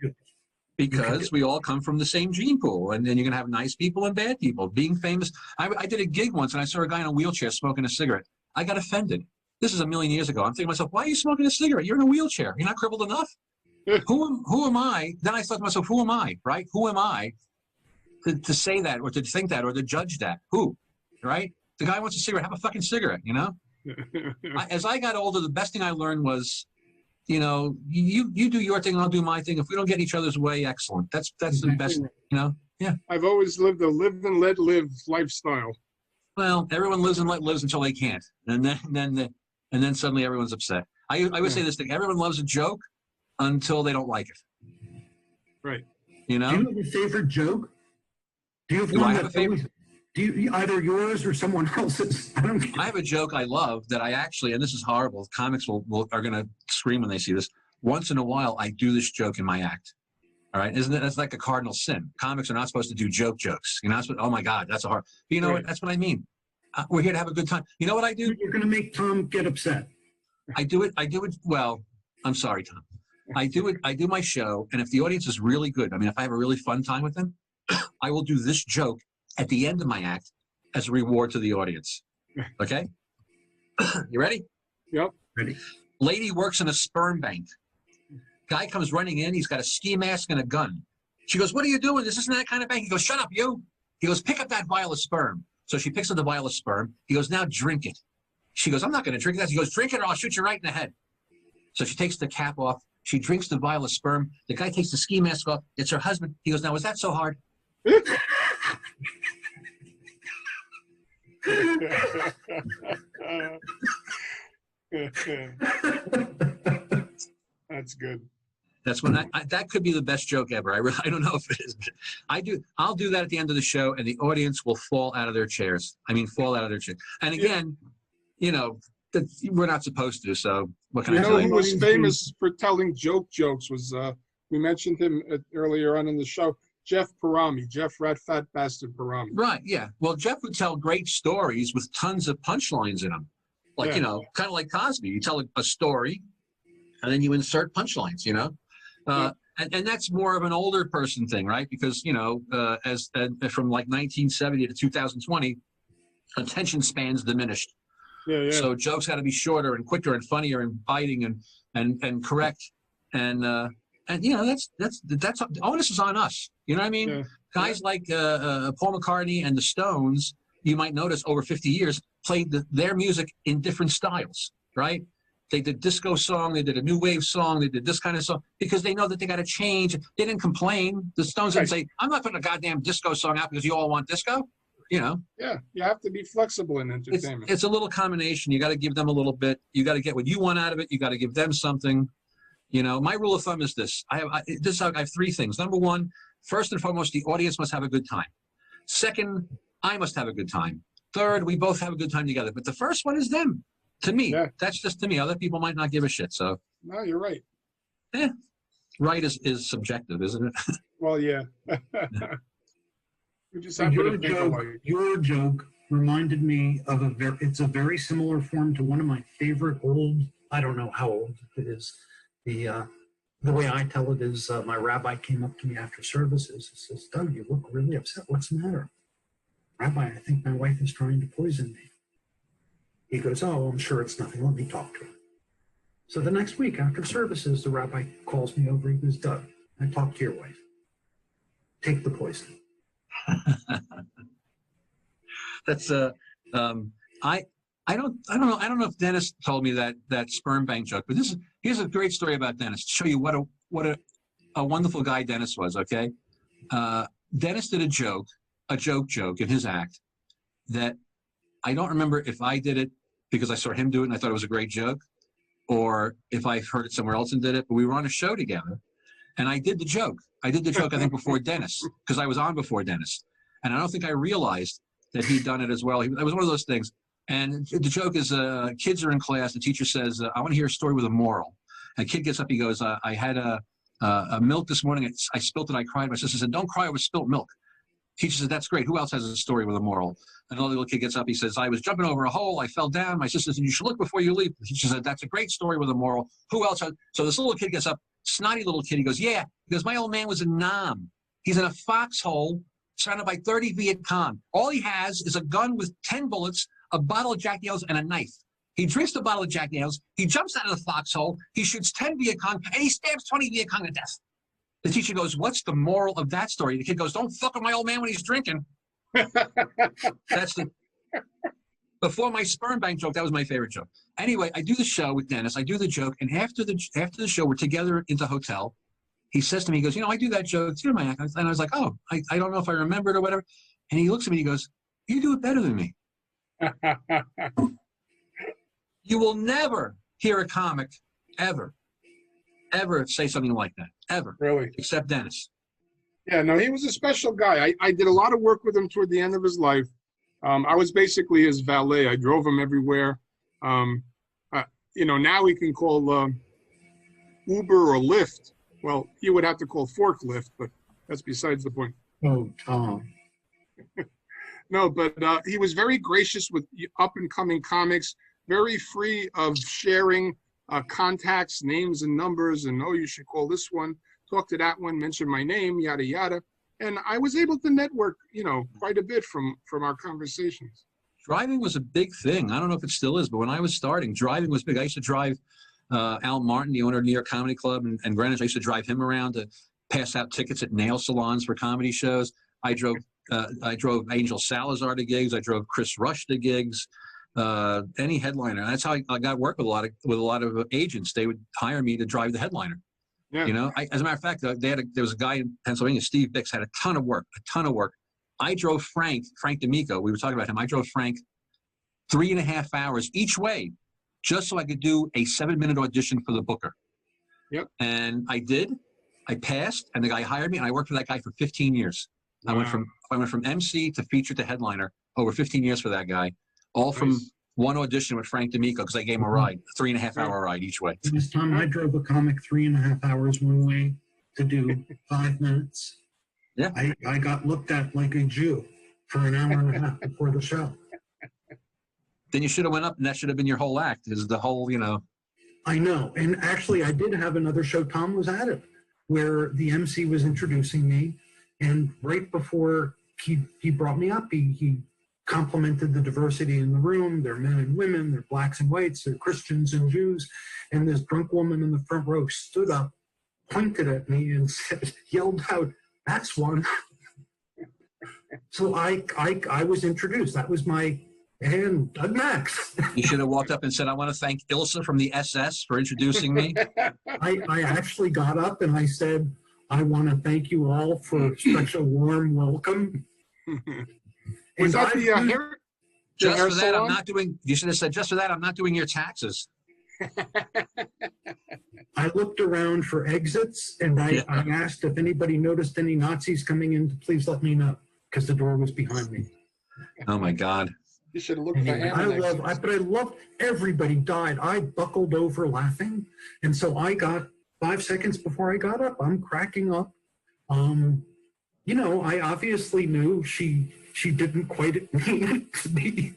Because we all come from the same gene pool, and then you're going to have nice people and bad people. Being famous, I did a gig once, and I saw a guy in a wheelchair smoking a cigarette. I got offended. This is a million years ago. I'm thinking to myself, why are you smoking a cigarette? You're in a wheelchair. You're not crippled enough. Who am I? Then I thought to myself, who am I, right? Who am I to say that or to think that or to judge that? Who, right? The guy wants a cigarette. Have a fucking cigarette, you know? As I got older, the best thing I learned was, you know, you do your thing, I'll do my thing. If we don't get each other's way, excellent. That's exactly the best, you know? Yeah. I've always lived a live and let live lifestyle. Well, everyone lives and let lives until they can't. And then suddenly everyone's upset. I would say this thing, everyone loves a joke until they don't like it. Right. You know? Do you have a favorite joke? Do you have one that always, do you, either yours or someone else's? I have a joke I love that I actually, and this is horrible, comics are going to scream when they see this. Once in a while, I do this joke in my act. All right? Isn't it? That's like a cardinal sin. Comics are not supposed to do jokes. You're not supposed, oh my God, that's a hard. But you know what? That's what I mean. We're here to have a good time. You know what I do? You're going to make Tom get upset. I do it. Well, I'm sorry, Tom. I do my show, and if the audience is really good, I mean, if I have a really fun time with them, I will do this joke at the end of my act as a reward to the audience. Okay? You ready? Yep. Ready. Lady works in a sperm bank. Guy comes running in. He's got a ski mask and a gun. She goes, "What are you doing? This isn't that kind of bank." He goes, "Shut up, you." He goes, "Pick up that vial of sperm." So she picks up the vial of sperm. He goes, "Now drink it." She goes, "I'm not going to drink that." He goes, "Drink it or I'll shoot you right in the head." So she takes the cap off. She drinks the vial of sperm. The guy takes the ski mask off. It's her husband. He goes, "Now, was that so hard?" That's good. That's when that could be the best joke ever. I don't know if it is. But I'll do that at the end of the show, and the audience will fall out of their chairs. I mean, fall out of their chairs. And again, you know, we're not supposed to. So what can I tell You know you? who was famous for telling jokes was we mentioned him earlier on in the show. Jeff Parami, Jeff Rat Fat Bastard Parami. Right. Yeah. Well, Jeff would tell great stories with tons of punchlines in them. Like, Yeah. you know, kind of like Cosby. You tell a story and then you insert punchlines, you know? And that's more of an older person thing, right? Because, you know, from like 1970 to 2020, attention spans diminished. Yeah. So jokes got to be shorter and quicker and funnier and biting and correct. And you know, that's the onus is on us. You know what I mean? Yeah. Guys like Paul McCartney and the Stones, you might notice over 50 years, played their music in different styles, right? They did disco song, they did a new wave song, they did this kind of song, because they know that they got to change. They didn't complain. The Stones didn't say, "I'm not putting a goddamn disco song out because you all want disco." You know? Yeah, you have to be flexible in entertainment. It's a little combination. You got to give them a little bit. You got to get what you want out of it. You got to give them something. You know, my rule of thumb is this. I have three things. Number one, first and foremost, the audience must have a good time. Second, I must have a good time. Third, we both have a good time together. But the first one is them. To me, that's just to me. Other people might not give a shit. So, no, you're right. Right is subjective, isn't it? Well, yeah. We just have to think alike. Your joke reminded me of it's a very similar form to one of my favorite old, I don't know how old it is. The way I tell it is my rabbi came up to me after services and says, "Doug, you look really upset. What's the matter?" "Rabbi, I think my wife is trying to poison me." He goes, "Oh, I'm sure it's nothing. Let me talk to her." So the next week after services, the rabbi calls me over. He goes, "Doug, I talked to your wife. Take the poison." That's I don't know if Dennis told me that sperm bank joke, but here's a great story about Dennis to show you what a wonderful guy Dennis was. Okay, Dennis did a joke in his act that I don't remember if I did it because I saw him do it and I thought it was a great joke, or if I heard it somewhere else and did it. But we were on a show together, and I did the joke. I think before Dennis, because I was on before Dennis, and I don't think I realized that he'd done it as well. It was one of those things. And the joke is, kids are in class. The teacher says, "I want to hear a story with a moral." And a kid gets up. He goes, "I had a milk this morning. I spilt it. I cried." My sister said, "Don't cry over spilt milk." Teacher said, "That's great. Who else has a story with a moral?" Another little kid gets up. He says, "I was jumping over a hole. I fell down." My sister said, "You should look before you leap." The teacher said, "That's a great story with a moral. Who else has?" So this little kid gets up, snotty little kid. He goes, "Yeah." He goes, "My old man was in Nam. He's in a foxhole surrounded by 30 Viet Cong. All he has is a gun with 10 bullets, a bottle of Jack Daniels, and a knife. He drinks the bottle of Jack Daniels. He jumps out of the foxhole. He shoots 10 Viet Cong, and he stabs 20 Viet Cong to death." The teacher goes, "What's the moral of that story?" The kid goes, "Don't fuck with my old man when he's drinking." Before my sperm bank joke, that was my favorite joke. Anyway, I do the show with Dennis. I do the joke, and after the show, we're together in the hotel. He says to me, he goes, "I do that joke too, my act." And I was like, "Oh, I don't know if I remember it or whatever." And he looks at me, he goes, "You do it better than me." You will never hear a comic ever say something like that, ever. Really? Except Dennis. Yeah, no, he was a special guy. I did a lot of work with him toward the end of his life. I was basically his valet. I drove him everywhere. Now we can call Uber or Lyft. Well, he would have to call forklift, but that's besides the point. Oh, Tom. No, but he was very gracious with up-and-coming comics, very free of sharing contacts, names, and numbers, and, "Oh, you should call this one, talk to that one, mention my name, yada, yada." And I was able to network, quite a bit from our conversations. Driving was a big thing. I don't know if it still is, but when I was starting, driving was big. I used to drive Al Martin, the owner of New York Comedy Club and Greenwich. I used to drive him around to pass out tickets at nail salons for comedy shows. I drove Angel Salazar to gigs. I drove Chris Rush to gigs. Any headliner. That's how I got work with a lot of agents. They would hire me to drive the headliner. Yeah. You know, as a matter of fact, there was a guy in Pennsylvania, Steve Bix, had a ton of work. I drove Frank D'Amico. We were talking about him. I drove Frank 3.5 hours each way just so I could do a 7-minute audition for the booker. Yep. And I did. I passed, and the guy hired me, and I worked for that guy for 15 years. Wow. I went from MC to feature to headliner over 15 years for that guy, all from one audition with Frank D'Amico because I gave him a ride, a 3.5-hour ride each way. This time I drove a comic 3.5 hours one way to do 5 minutes. Yeah. I got looked at like a Jew for an hour and a half before the show. Then you should have went up, and that should have been your whole act, is the whole, you know. I know. And actually, I did have another show, Tom Was At It, where the MC was introducing me. And right before he brought me up, he complimented the diversity in the room. They're men and women, they're blacks and whites, they're Christians and Jews. And this drunk woman in the front row stood up, pointed at me, and said, yelled out, "That's one." So I was introduced. That was my, and Doug Max. You should have walked up and said, "I want to thank Ilsa from the SS for introducing me." I actually got up and I said, "I want to thank you all for such a warm welcome." Was that the hair? Just for that, I'm not doing. You should have said, "Just for that, I'm not doing your taxes." I looked around for exits, and I asked if anybody noticed any Nazis coming in to please let me know, because the door was behind me. Oh my God! You should have looked for him. But I loved everybody died. I buckled over laughing, and so I got 5 seconds before I got up. I'm cracking up. You know, I obviously knew she didn't quite mean it to me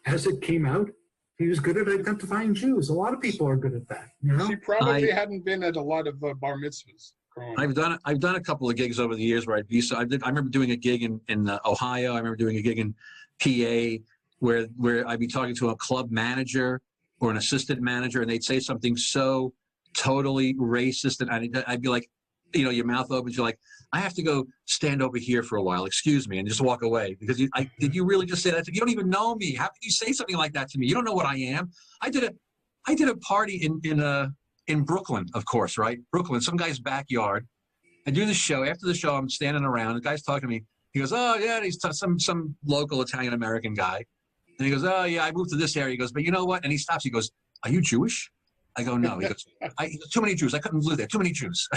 as it came out. He was good at identifying Jews. A lot of people are good at that. You know? She probably hadn't been at a lot of bar mitzvahs. I've done a couple of gigs over the years where I'd be. So I remember doing a gig in Ohio. I remember doing a gig in PA where I'd be talking to a club manager or an assistant manager, and they'd say something so totally racist, and I'd be like, you know, your mouth opens. You're like, I have to go stand over here for a while. Excuse me, and just walk away because did you really just say that? You don't even know me. How could you say something like that to me? You don't know what I am. I did a party in Brooklyn, of course, right? Brooklyn, some guy's backyard. I do the show. After the show, I'm standing around. The guy's talking to me. He goes, "Oh yeah," he's some local Italian American guy, and he goes, "Oh yeah, I moved to this area." He goes, "But you know what?" And he stops. He goes, "Are you Jewish?" I go, "No." He goes, "Too many Jews. I couldn't live there. Too many Jews."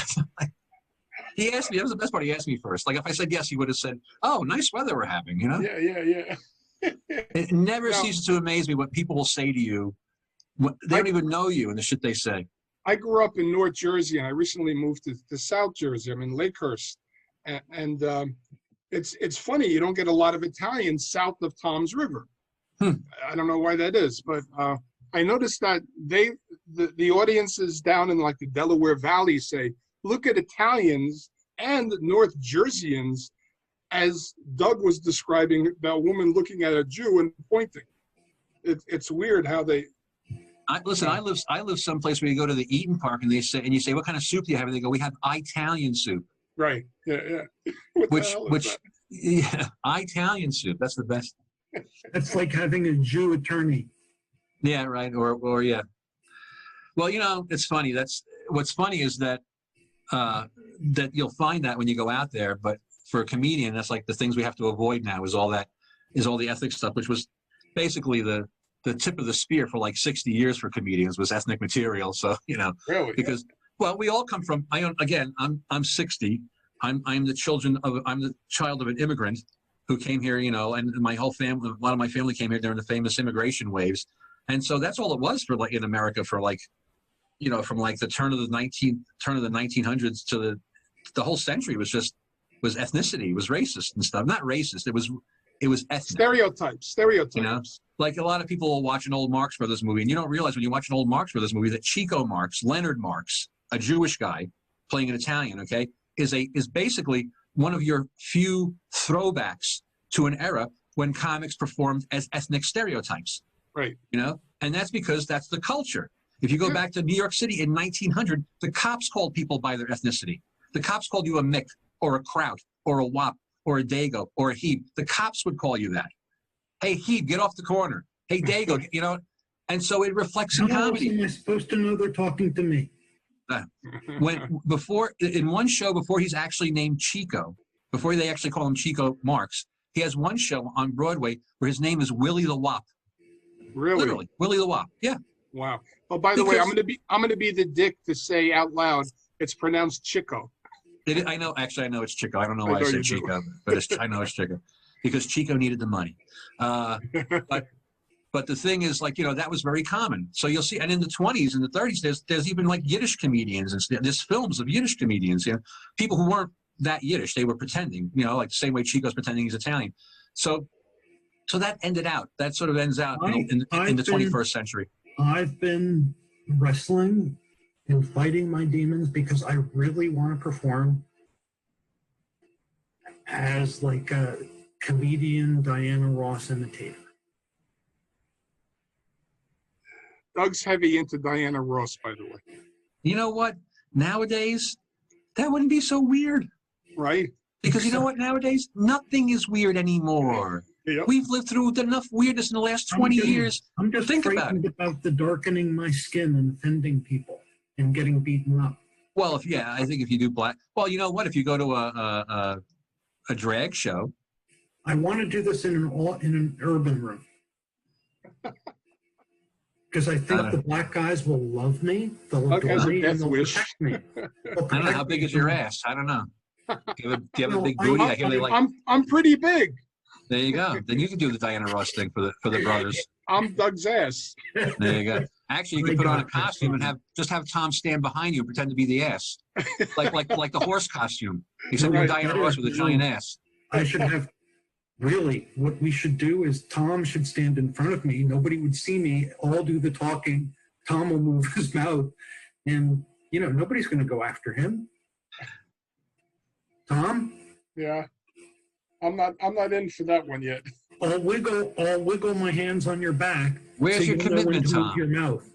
He asked me. That was the best part. He asked me first. Like if I said yes, he would have said, "Oh, nice weather we're having." You know? Yeah. It never ceases to amaze me what people will say to you. They don't even know you and the shit they say. I grew up in North Jersey, and I recently moved to South Jersey. I'm in Lakehurst, and it's funny. You don't get a lot of Italians south of Tom's River. I don't know why that is, but I noticed that the audiences down in like the Delaware Valley say, look at Italians and North Jerseyans, as Doug was describing that woman looking at a Jew and pointing. It's weird how they. I live someplace where you go to the Eaton Park and you say, "What kind of soup do you have?" And they go, "We have Italian soup." Right. Yeah. Italian soup. That's the best. That's like having a Jew attorney. Yeah. Right. Or yeah. Well, you know, it's funny. What's funny is that you'll find that when you go out there, but for a comedian, that's like the things we have to avoid now is all the ethics stuff, which was basically the tip of the spear for like 60 years for comedians was ethnic material. So, you know, really? Because, well, we all come from, I'm 60. I'm the child of an immigrant who came here, you know, and my whole family, a lot of my family came here during the famous immigration waves. And so that's all it was for like in America for like, you know, from like the turn of the 1900s to the whole century was ethnicity, was racist and stuff. Not racist. It was ethnic. Stereotypes. You know, like a lot of people will watch an old Marx Brothers movie, and you don't realize when you watch an old Marx Brothers movie that Chico Marx, Leonard Marx, a Jewish guy playing an Italian, okay, is basically one of your few throwbacks to an era when comics performed as ethnic stereotypes. Right. You know, and that's because that's the culture. If you go back to New York City in 1900, the cops called people by their ethnicity. The cops called you a Mick or a Kraut or a Wop or a Dago or a Heeb. The cops would call you that. Hey, Heeb, get off the corner. Hey, Dago, you know. And so it reflects in How else comedy. am I supposed to know they're talking to me? In one show before he's actually named Chico, before they actually call him Chico Marx, he has one show on Broadway where his name is Willie the Wop. Really? Literally, Willie the Wop. Yeah. Wow. Oh, by the way, Because- I'm gonna be the dick to say out loud. It's pronounced Chico. I know it's Chico. I don't know why I know said you do. Chico, but I know it's Chico because Chico needed the money. But the thing is, like, you know, that was very common. So you'll see, and in the 20s and the 30s, there's even like Yiddish comedians, and there's films of Yiddish comedians, you know, people who weren't that Yiddish, they were pretending, you know, like the same way Chico's pretending he's Italian. So that ended out. That sort of ends out in the 21st century. I've been wrestling and fighting my demons because I really want to perform as like a comedian Diana Ross imitator. Doug's heavy into Diana Ross, by the way. You know what? Nowadays, that wouldn't be so weird. Right? Because you know what? Nowadays, nothing is weird anymore. Yep. We've lived through enough weirdness in the last 20 years. I'm just Think about frightened about the darkening my skin and offending people and getting beaten up. Well, I think if you do black, well, you know what? If you go to a drag show, I want to do this in an urban room because I think the black guys will love me. They'll Okay, adore so me death and they'll wish. protect me. I don't know how big is your ass. I don't know. Do you have a big booty? I hear they like. I'm pretty big. There you go. Then you can do the Diana Ross thing for the brothers. I'm Doug's ass. There you go. Actually, you could put on a costume and have Tom stand behind you and pretend to be the ass, like the horse costume, except you're Right. Diana Ross with a giant ass. I should have. Really, what we should do is Tom should stand in front of me. Nobody would see me. I'll do the talking. Tom will move his mouth, and you know nobody's going to go after him. Tom, Yeah. I'm not in for that one yet. I'll wiggle my hands on your back. Where's your you know when commitment, to move Tom? your mouth.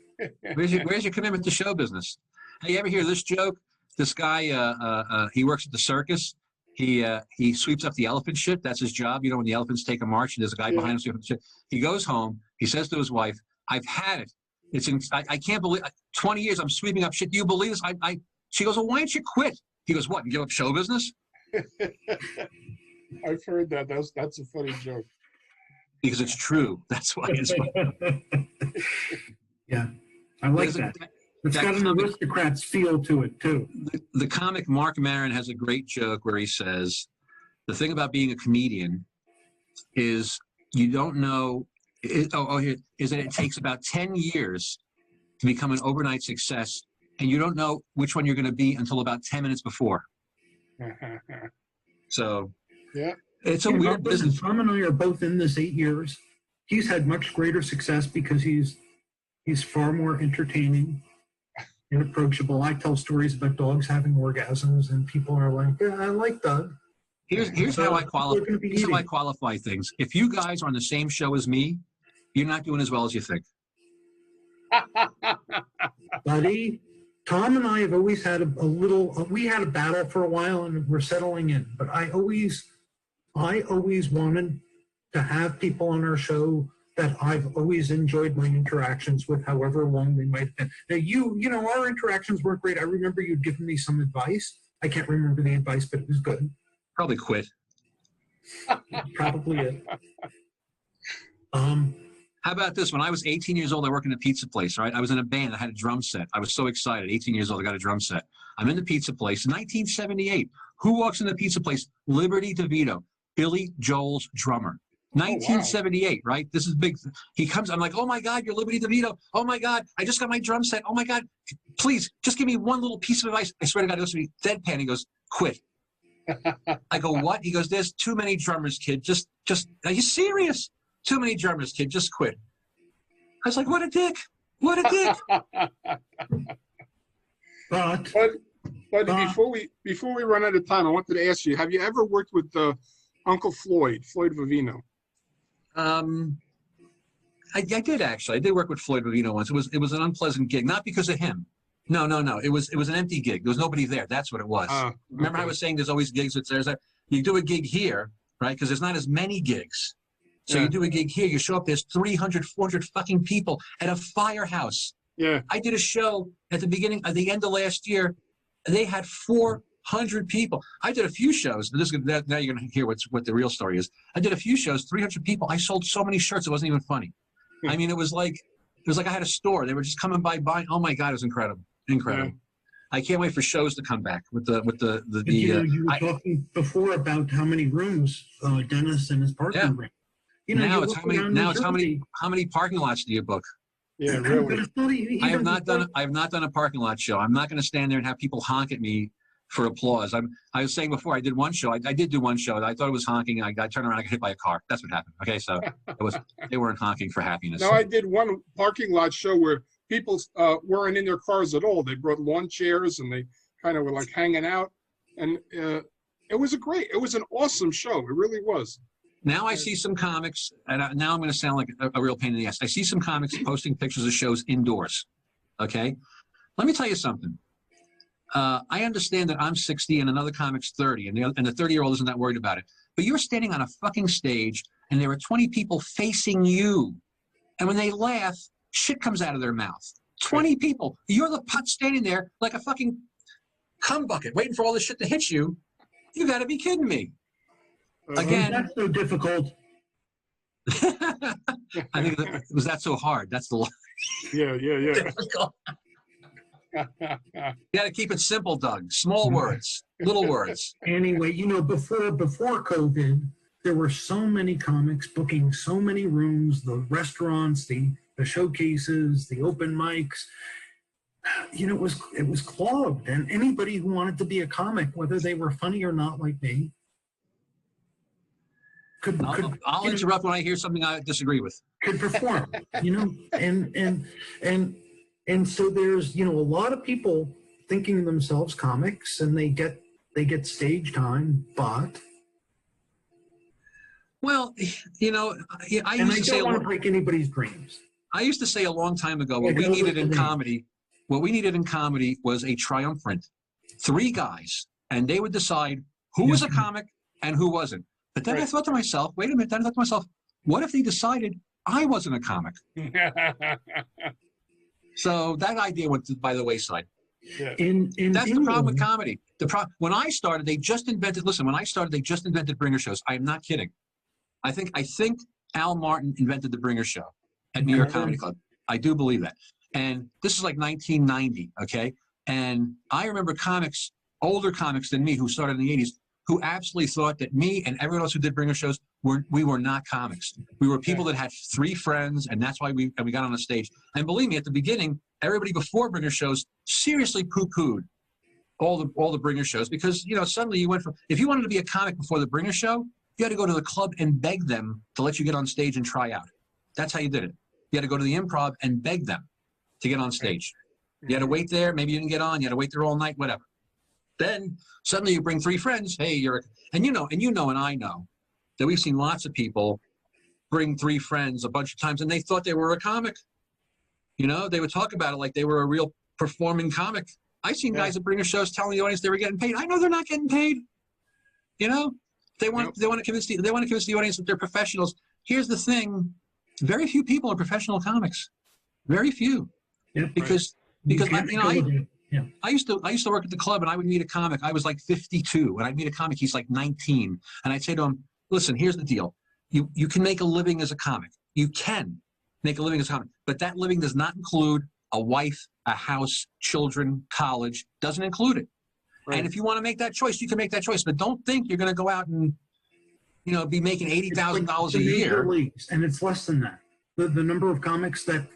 Where's your commitment to show business? Hey, you ever hear this joke? This guy, he works at the circus. He sweeps up the elephant shit. That's his job. You know, when the elephants take a march and there's a guy behind him sweeping the shit. He goes home. He says to his wife, "I've had it. I can't believe 20 years I'm sweeping up shit. Do you believe this?" She goes, "Well, why don't you quit?" He goes, "What? You give up show business?" I've heard that. That's a funny joke. Because it's true. That's why it's funny. Yeah, I like that. It's got an aristocrat's feel to it too. The comic Mark Maron has a great joke where he says, the thing about being a comedian is you don't know, is that it takes about 10 years to become an overnight success, and you don't know which one you're going to be until about 10 minutes before. So yeah, it's a weird business. Tom and I are both in this 8 years. He's had much greater success because he's far more entertaining and approachable. I tell stories about dogs having orgasms, and people are like, "Yeah, I like Doug." Here's how I qualify. Here's how I qualify things. If you guys are on the same show as me, you're not doing as well as you think. Buddy, Tom and I have always had we had a battle for a while and we're settling in, but I always wanted to have people on our show that I've always enjoyed my interactions with, however long they might have been. Now, you know, our interactions weren't great. I remember you'd given me some advice. I can't remember the advice, but it was good. Probably quit. Probably it. How about this? When I was 18 years old, I worked in a pizza place, right? I was in a band. I had a drum set. I was so excited. 18 years old, I got a drum set. I'm in the pizza place in 1978. Who walks in the pizza place? Liberty DeVito, Billy Joel's drummer. 1978, right? This is big. He comes. I'm like, "Oh my God, you're Liberty DeVito. Oh my God, I just got my drum set. Oh my God, please just give me one little piece of advice." I swear to God, he goes to me deadpan. He goes, "Quit." I go, "What?" He goes, "There's too many drummers, kid. Just, are you serious? Too many drummers, kid. Just quit." I was like, "What a dick! What a dick!" But before we run out of time, I wanted to ask you: have you ever worked with Uncle Floyd Vivino? I did actually. I did work with Floyd Rivino once. It was an unpleasant gig, not because of him. No. It was an empty gig. There was nobody there. That's what it was. Remember, I was saying there's always gigs. You do a gig here, right? Because there's not as many gigs. So you do a gig here. You show up. There's 300, 400 fucking people at a firehouse. Yeah. I did a show at the end of last year. They had 400 people. I did a few shows. Now you're going to hear what the real story is. I did a few shows, 300 people. I sold so many shirts. It wasn't even funny. I mean, it was like I had a store. They were just coming by buying. Oh my God, it was incredible. Incredible. Yeah. I can't wait for shows to come back with the you were talking before about how many rooms Dennis and his partner rent. Now it's how many parking lots do you book? Yeah, really. I have not done a parking lot show. I'm not going to stand there and have people honk at me for applause. I was saying before, I did one show. I did do one show. I thought it was honking. I turned around, I got hit by a car. That's what happened. Okay, so they weren't honking for happiness. No, I did one parking lot show where people weren't in their cars at all. They brought lawn chairs and they kind of were like hanging out, and it was an awesome show. It really was. Now I see some comics, and now I'm going to sound like a real pain in the ass. I see some comics posting pictures of shows indoors. Okay, let me tell you something. I understand that I'm 60 and another comic's 30, and the 30-year-old isn't that worried about it. But you're standing on a fucking stage, and there are 20 people facing you, and when they laugh, shit comes out of their mouth. 20 people. You're the putt standing there like a fucking cum bucket, waiting for all this shit to hit you. You got to be kidding me. Again, that's so difficult. I think was that so hard? That's the line. Yeah. You got to keep it simple, Doug. Small words, little words. Anyway, before COVID, there were so many comics booking so many rooms, the restaurants, the showcases, the open mics. It was clogged, and anybody who wanted to be a comic, whether they were funny or not, like me, I'll interrupt when I hear something I disagree with. Could perform, and so there's a lot of people thinking of themselves comics, and they get stage time, but I don't want to break anybody's dreams. I used to say a long time ago what we needed in comedy was a triumvirate, 3 guys, and they would decide who was a comic and who wasn't. But then I thought to myself, wait a minute, what if they decided I wasn't a comic? So that idea went by the wayside. Yeah. That's the problem with comedy. When I started, they just invented bringer shows. I'm not kidding. I think Al Martin invented the bringer show at New York Comedy Club. I do believe that. And this is like 1990, okay? And I remember older comics than me who started in the 80s, who absolutely thought that me and everyone else who did bringer shows we were not comics. We were people that had 3 friends, and that's why we got on the stage. And believe me, at the beginning, everybody before bringer shows seriously poo-pooed all the bringer shows, because suddenly you went from, if you wanted to be a comic before the bringer show, you had to go to the club and beg them to let you get on stage and try out. That's how you did it. You had to go to the Improv and beg them to get on stage. You had to wait there. Maybe you didn't get on. You had to wait there all night, whatever. Then suddenly you bring 3 friends. Hey, and I know that we've seen lots of people bring 3 friends a bunch of times, and they thought they were a comic. They would talk about it like they were a real performing comic. I've seen guys at bringer shows telling the audience they were getting paid. I know they're not getting paid. They want to convince the audience that they're professionals. Here's the thing: very few people are professional comics. Very few. Yeah, because I used to work at the club, and I would meet a comic. I was like 52, and I'd meet a comic. He's like 19, and I'd say to him, "Listen, here's the deal. You can make a living as a comic. You can make a living as a comic, but that living does not include a wife, a house, children, college. Doesn't include it. Right. And if you want to make that choice, you can make that choice. But don't think you're going to go out and be making $80,000 a year. Leagues, and it's less than that. The number of comics that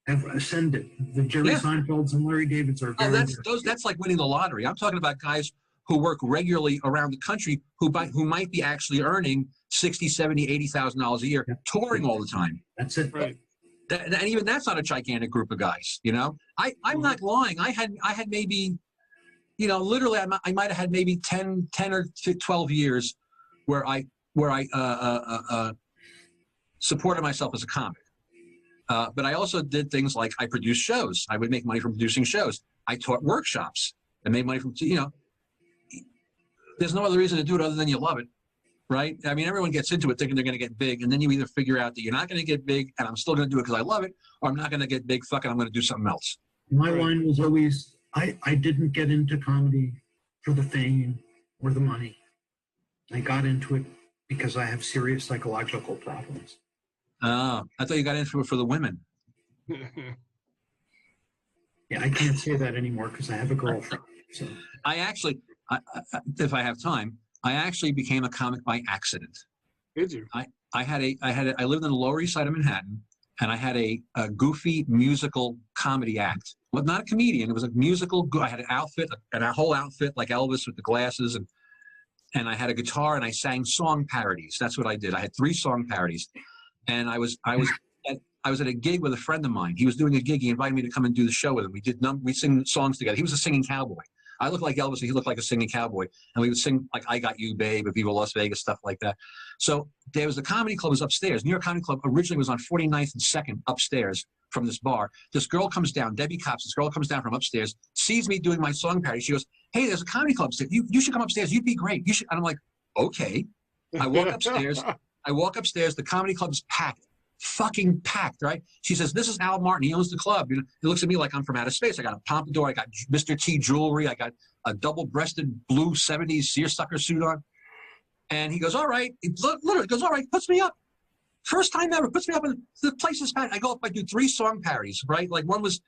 have ascended. The Jerry Seinfelds and Larry Davids are very that's like winning the lottery. I'm talking about guys who work regularly around the country who might be actually earning $60,000, $70,000, $80,000 a year, touring all the time. That's it. Right. And even that's not a gigantic group of guys. I'm not lying. I had maybe, literally I might have had maybe 10 or 12 years where I supported myself as a comic. But I also did things like I produced shows. I would make money from producing shows. I taught workshops and made money from, there's no other reason to do it other than you love it, right? I mean, everyone gets into it thinking they're going to get big, and then you either figure out that you're not going to get big and I'm still going to do it because I love it, or I'm not going to get big, fuck it, I'm going to do something else. My line was always, I didn't get into comedy for the fame or the money. I got into it because I have serious psychological problems. Oh, I thought you got into it for the women. Yeah, I can't say that anymore because I have a girlfriend. So I actually, if I have time, I actually became a comic by accident. Did you? I lived in the Lower East Side of Manhattan, and I had a goofy musical comedy act. Well, not a comedian. It was a musical. I had an outfit, and a whole outfit like Elvis with the glasses, and I had a guitar, and I sang song parodies. That's what I did. I had 3 song parodies, and I was at a gig with a friend of mine. He was doing a gig. He invited me to come and do the show with him. We sing songs together. He was a singing cowboy. I looked like Elvis, and he looked like a singing cowboy. And we would sing like "I Got You, Babe," Viva Las Vegas, stuff like that. So there was the comedy club was upstairs. New York Comedy Club originally was on 49th and 2nd upstairs from this bar. This girl comes down, Debbie Cops. This girl comes down from upstairs, sees me doing my song parody. She goes, "Hey, there's a comedy club upstairs. You should come upstairs. You'd be great. You should." And I'm like, "Okay." I walk upstairs. The comedy club's packed. Fucking packed, right? She says, "This is Al Martin. He owns the club." He looks at me like I'm from outer space. I got a pompadour. I got Mr. T jewelry. I got a double-breasted blue 70s seersucker suit on. And he goes, "All right." He literally goes, "All right," puts me up. First time ever, puts me up. And the place is packed. I go up, I do 3 song parodies, right? Like one was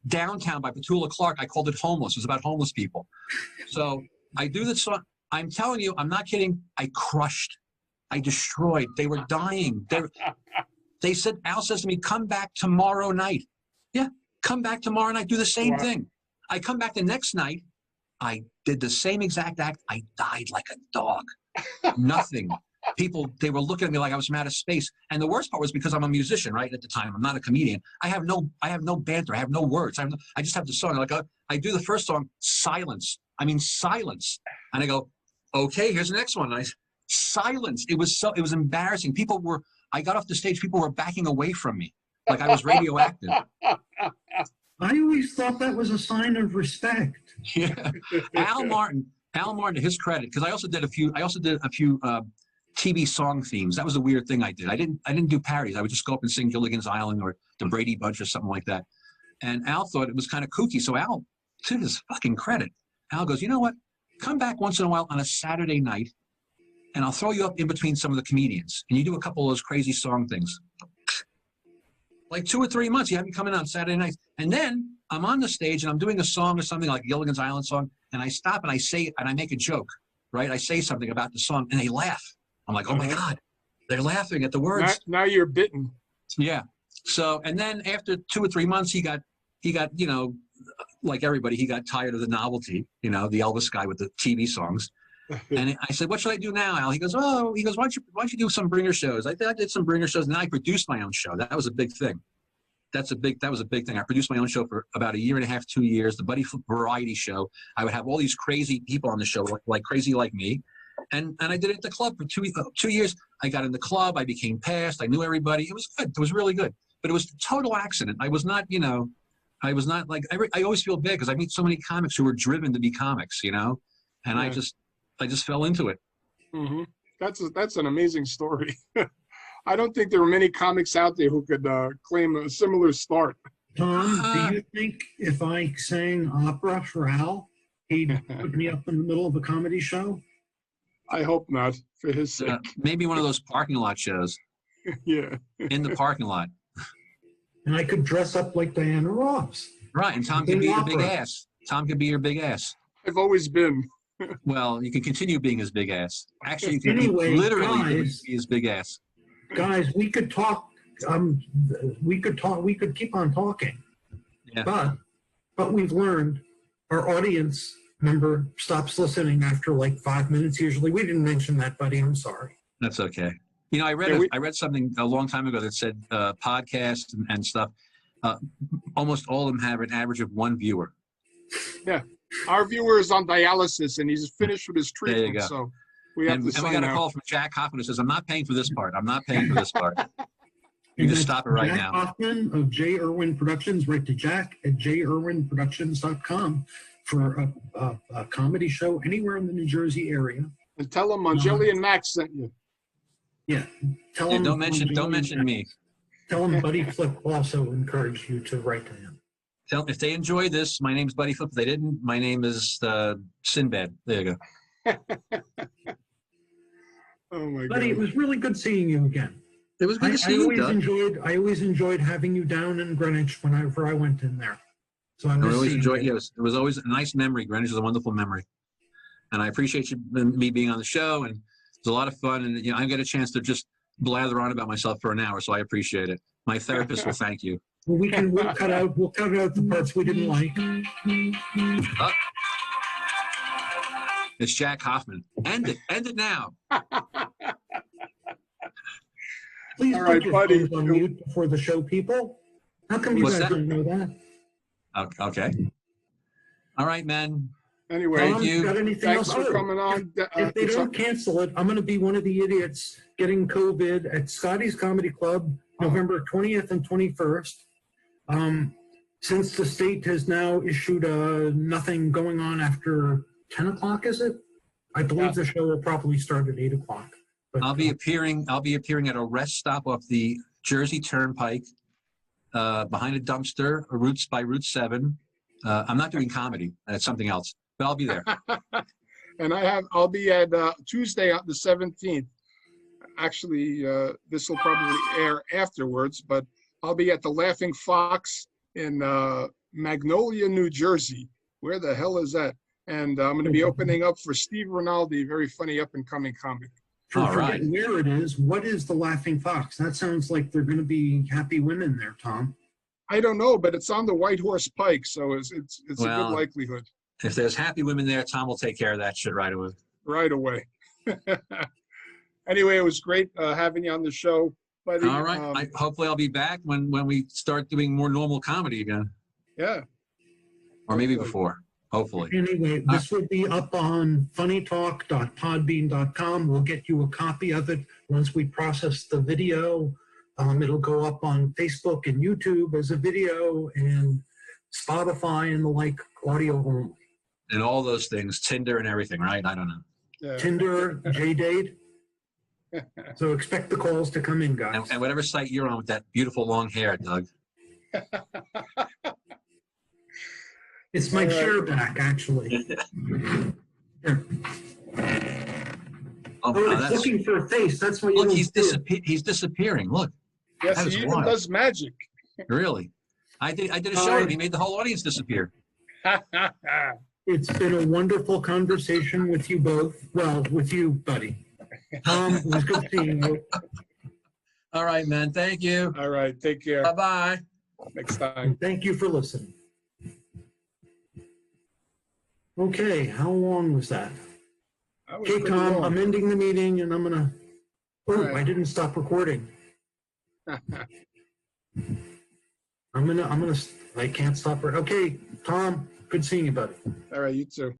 Downtown by Petula Clark. I called it Homeless. It was about homeless people. So I do the song. I'm telling you, I'm not kidding. I crushed. I destroyed. They were dying. They said, Al says to me, "Come back tomorrow night." Yeah, come back tomorrow night. Do the same thing. I come back the next night. I did the same exact act. I died like a dog. Nothing. People, they were looking at me like I was from outer space. And the worst part was because I'm a musician, right? At the time, I'm not a comedian. I have no banter. I have no words. I just have the song. Like I do the first song, silence. I mean, silence. And I go, "Okay, here's the next one." And silence. It was embarrassing. I got off the stage, people were backing away from me like I was radioactive. I always thought that was a sign of respect. Yeah. Al Martin, to his credit, because I also did a few TV song themes. That was a weird thing I did. I didn't do parodies. I would just go up and sing Gilligan's Island or the Brady Bunch or something like that. And Al thought it was kind of kooky. So Al, to his fucking credit, Al goes, "You know what? Come back once in a while on a Saturday night, and I'll throw you up in between some of the comedians, and you do a couple of those crazy song things." Like 2 or 3 months, you have me coming on Saturday nights. And then I'm on the stage, and I'm doing a song or something like Gilligan's Island song, and I stop, and I say, and I make a joke, right? I say something about the song, and they laugh. I'm like, "Oh, my God, they're laughing at the words." Now you're bitten. Yeah. So, and then after 2 or 3 months, he got, like everybody, he got tired of the novelty, the Elvis guy with the TV songs. And I said, "What should I do now, Al?" He goes, "Why don't you do some bringer shows?" I did some bringer shows, and then I produced my own show. That was a big thing. That was a big thing. I produced my own show for about 1.5 years, 2 years, the Buddy Variety Show. I would have all these crazy people on the show, like Crazy Like Me. And I did it at the club for 2 years. I got in the club. I became passed. I knew everybody. It was good. It was really good. But it was a total accident. I was not like, I always feel bad because I meet so many comics who were driven to be comics, and I just fell into it. Mm-hmm. That's an amazing story. I don't think there were many comics out there who could claim a similar start. Tom, do you think if I sang opera for Al, he'd put me up in the middle of a comedy show? I hope not, for his sake. Maybe one of those parking lot shows. Yeah. In the parking lot. And I could dress up like Diana Ross. Right, and Tom could be your big ass. Tom could be your big ass. I've always been. Well, you can continue being his big ass. Actually, you can Anyway, literally be his big ass. Guys, we could talk. We could keep on talking. Yeah. But we've learned our audience member stops listening after like 5 minutes usually. We didn't mention that, buddy. I'm sorry. That's okay. I read something a long time ago that said podcasts and stuff. Almost all of them have an average of 1 viewer. Yeah. Our viewer is on dialysis, and he's finished with his treatment. There you go. So We have And to we sign got a out. call from Jack Hoffman who says, I'm not paying for this part. I'm not paying for this part. You And just that's stop it right Jack now. Hoffman of J. Irwin Productions. Write to jack@jirwinproductions.com for a comedy show anywhere in the New Jersey area. And tell them Angeli and Max sent you. Yeah. Tell Yeah, him. don't mention me. Tell him Buddy Flip also encouraged you to write to him. Tell if they enjoy this, my name's Buddy Flip. If they didn't, my name is Sinbad. There you go. Oh my Buddy, it God. was really good seeing you again. It was good to see I you, always Doug. enjoyed having you down in Greenwich whenever I went in there. So I I miss always seeing enjoyed. you. Yes, it was always a nice memory. Greenwich is a wonderful memory, and I appreciate you me being on the show. And it was a lot of fun. And I get a chance to just blather on about myself for an hour, so I appreciate it. My therapist will thank you. Well, we'll cut out the parts we didn't like. It's Jack Hoffman. End it now. Please All put right, your buddy. phones on mute before the show, people. How come you What's guys that? didn't know that? Okay. All right, man. Anyway, Thank you. Got anything thanks else? for Oh, coming on. If they don't cancel it, I'm going to be one of the idiots getting COVID at Scotty's Comedy Club, November 20th and 21st. Since the state has now issued nothing going on after 10 o'clock, is it? I believe the show will probably start at 8 o'clock. But, I'll be appearing at a rest stop off the Jersey Turnpike, behind a dumpster, by Route 7. I'm not doing comedy. That's something else. But I'll be there. And I'll be at Tuesday on the 17th. Actually, this will probably air afterwards, but I'll be at the Laughing Fox in Magnolia, New Jersey. Where the hell is that? And I'm going to be opening up for Steve Rinaldi, very funny up-and-coming comic. All forget right. where it is. What is the Laughing Fox? That sounds like they're going to be happy women there, Tom. I don't know, but it's on the White Horse Pike, so it's a Well, good likelihood. If there's happy women there, Tom will take care of that shit right away. Right away. Anyway, it was great having you on the show, buddy. All right. Hopefully I'll be back when we start doing more normal comedy again. Yeah. Or maybe before. Hopefully. Anyway, this will be up on funnytalk.podbean.com. We'll get you a copy of it once we process the video. It'll go up on Facebook and YouTube as a video, and Spotify and the like, audio only. And all those things, Tinder and everything, right? I don't know. Yeah. Tinder, JDate. So expect the calls to come in, guys. And whatever site you're on with that beautiful long hair, Doug. It's my All right. chair back, actually. Here. Oh, Oh, it's that's, looking for a face. That's why you look, don't he's see it. he's disappearing. Look, Yes, That is he even wild. does magic. really. I did a show and he made the whole audience disappear. It's been a wonderful conversation with you both. Well, with you, buddy. It was good seeing you. All right, man. Thank you. All right. Take care. Bye-bye. Next time. And thank you for listening. Okay, how long was that? That was Okay, pretty Tom, long. I'm ending the meeting and I'm gonna, oh, All right. I didn't stop recording. I can't stop. Okay, Tom, good seeing you, buddy. All right. You too.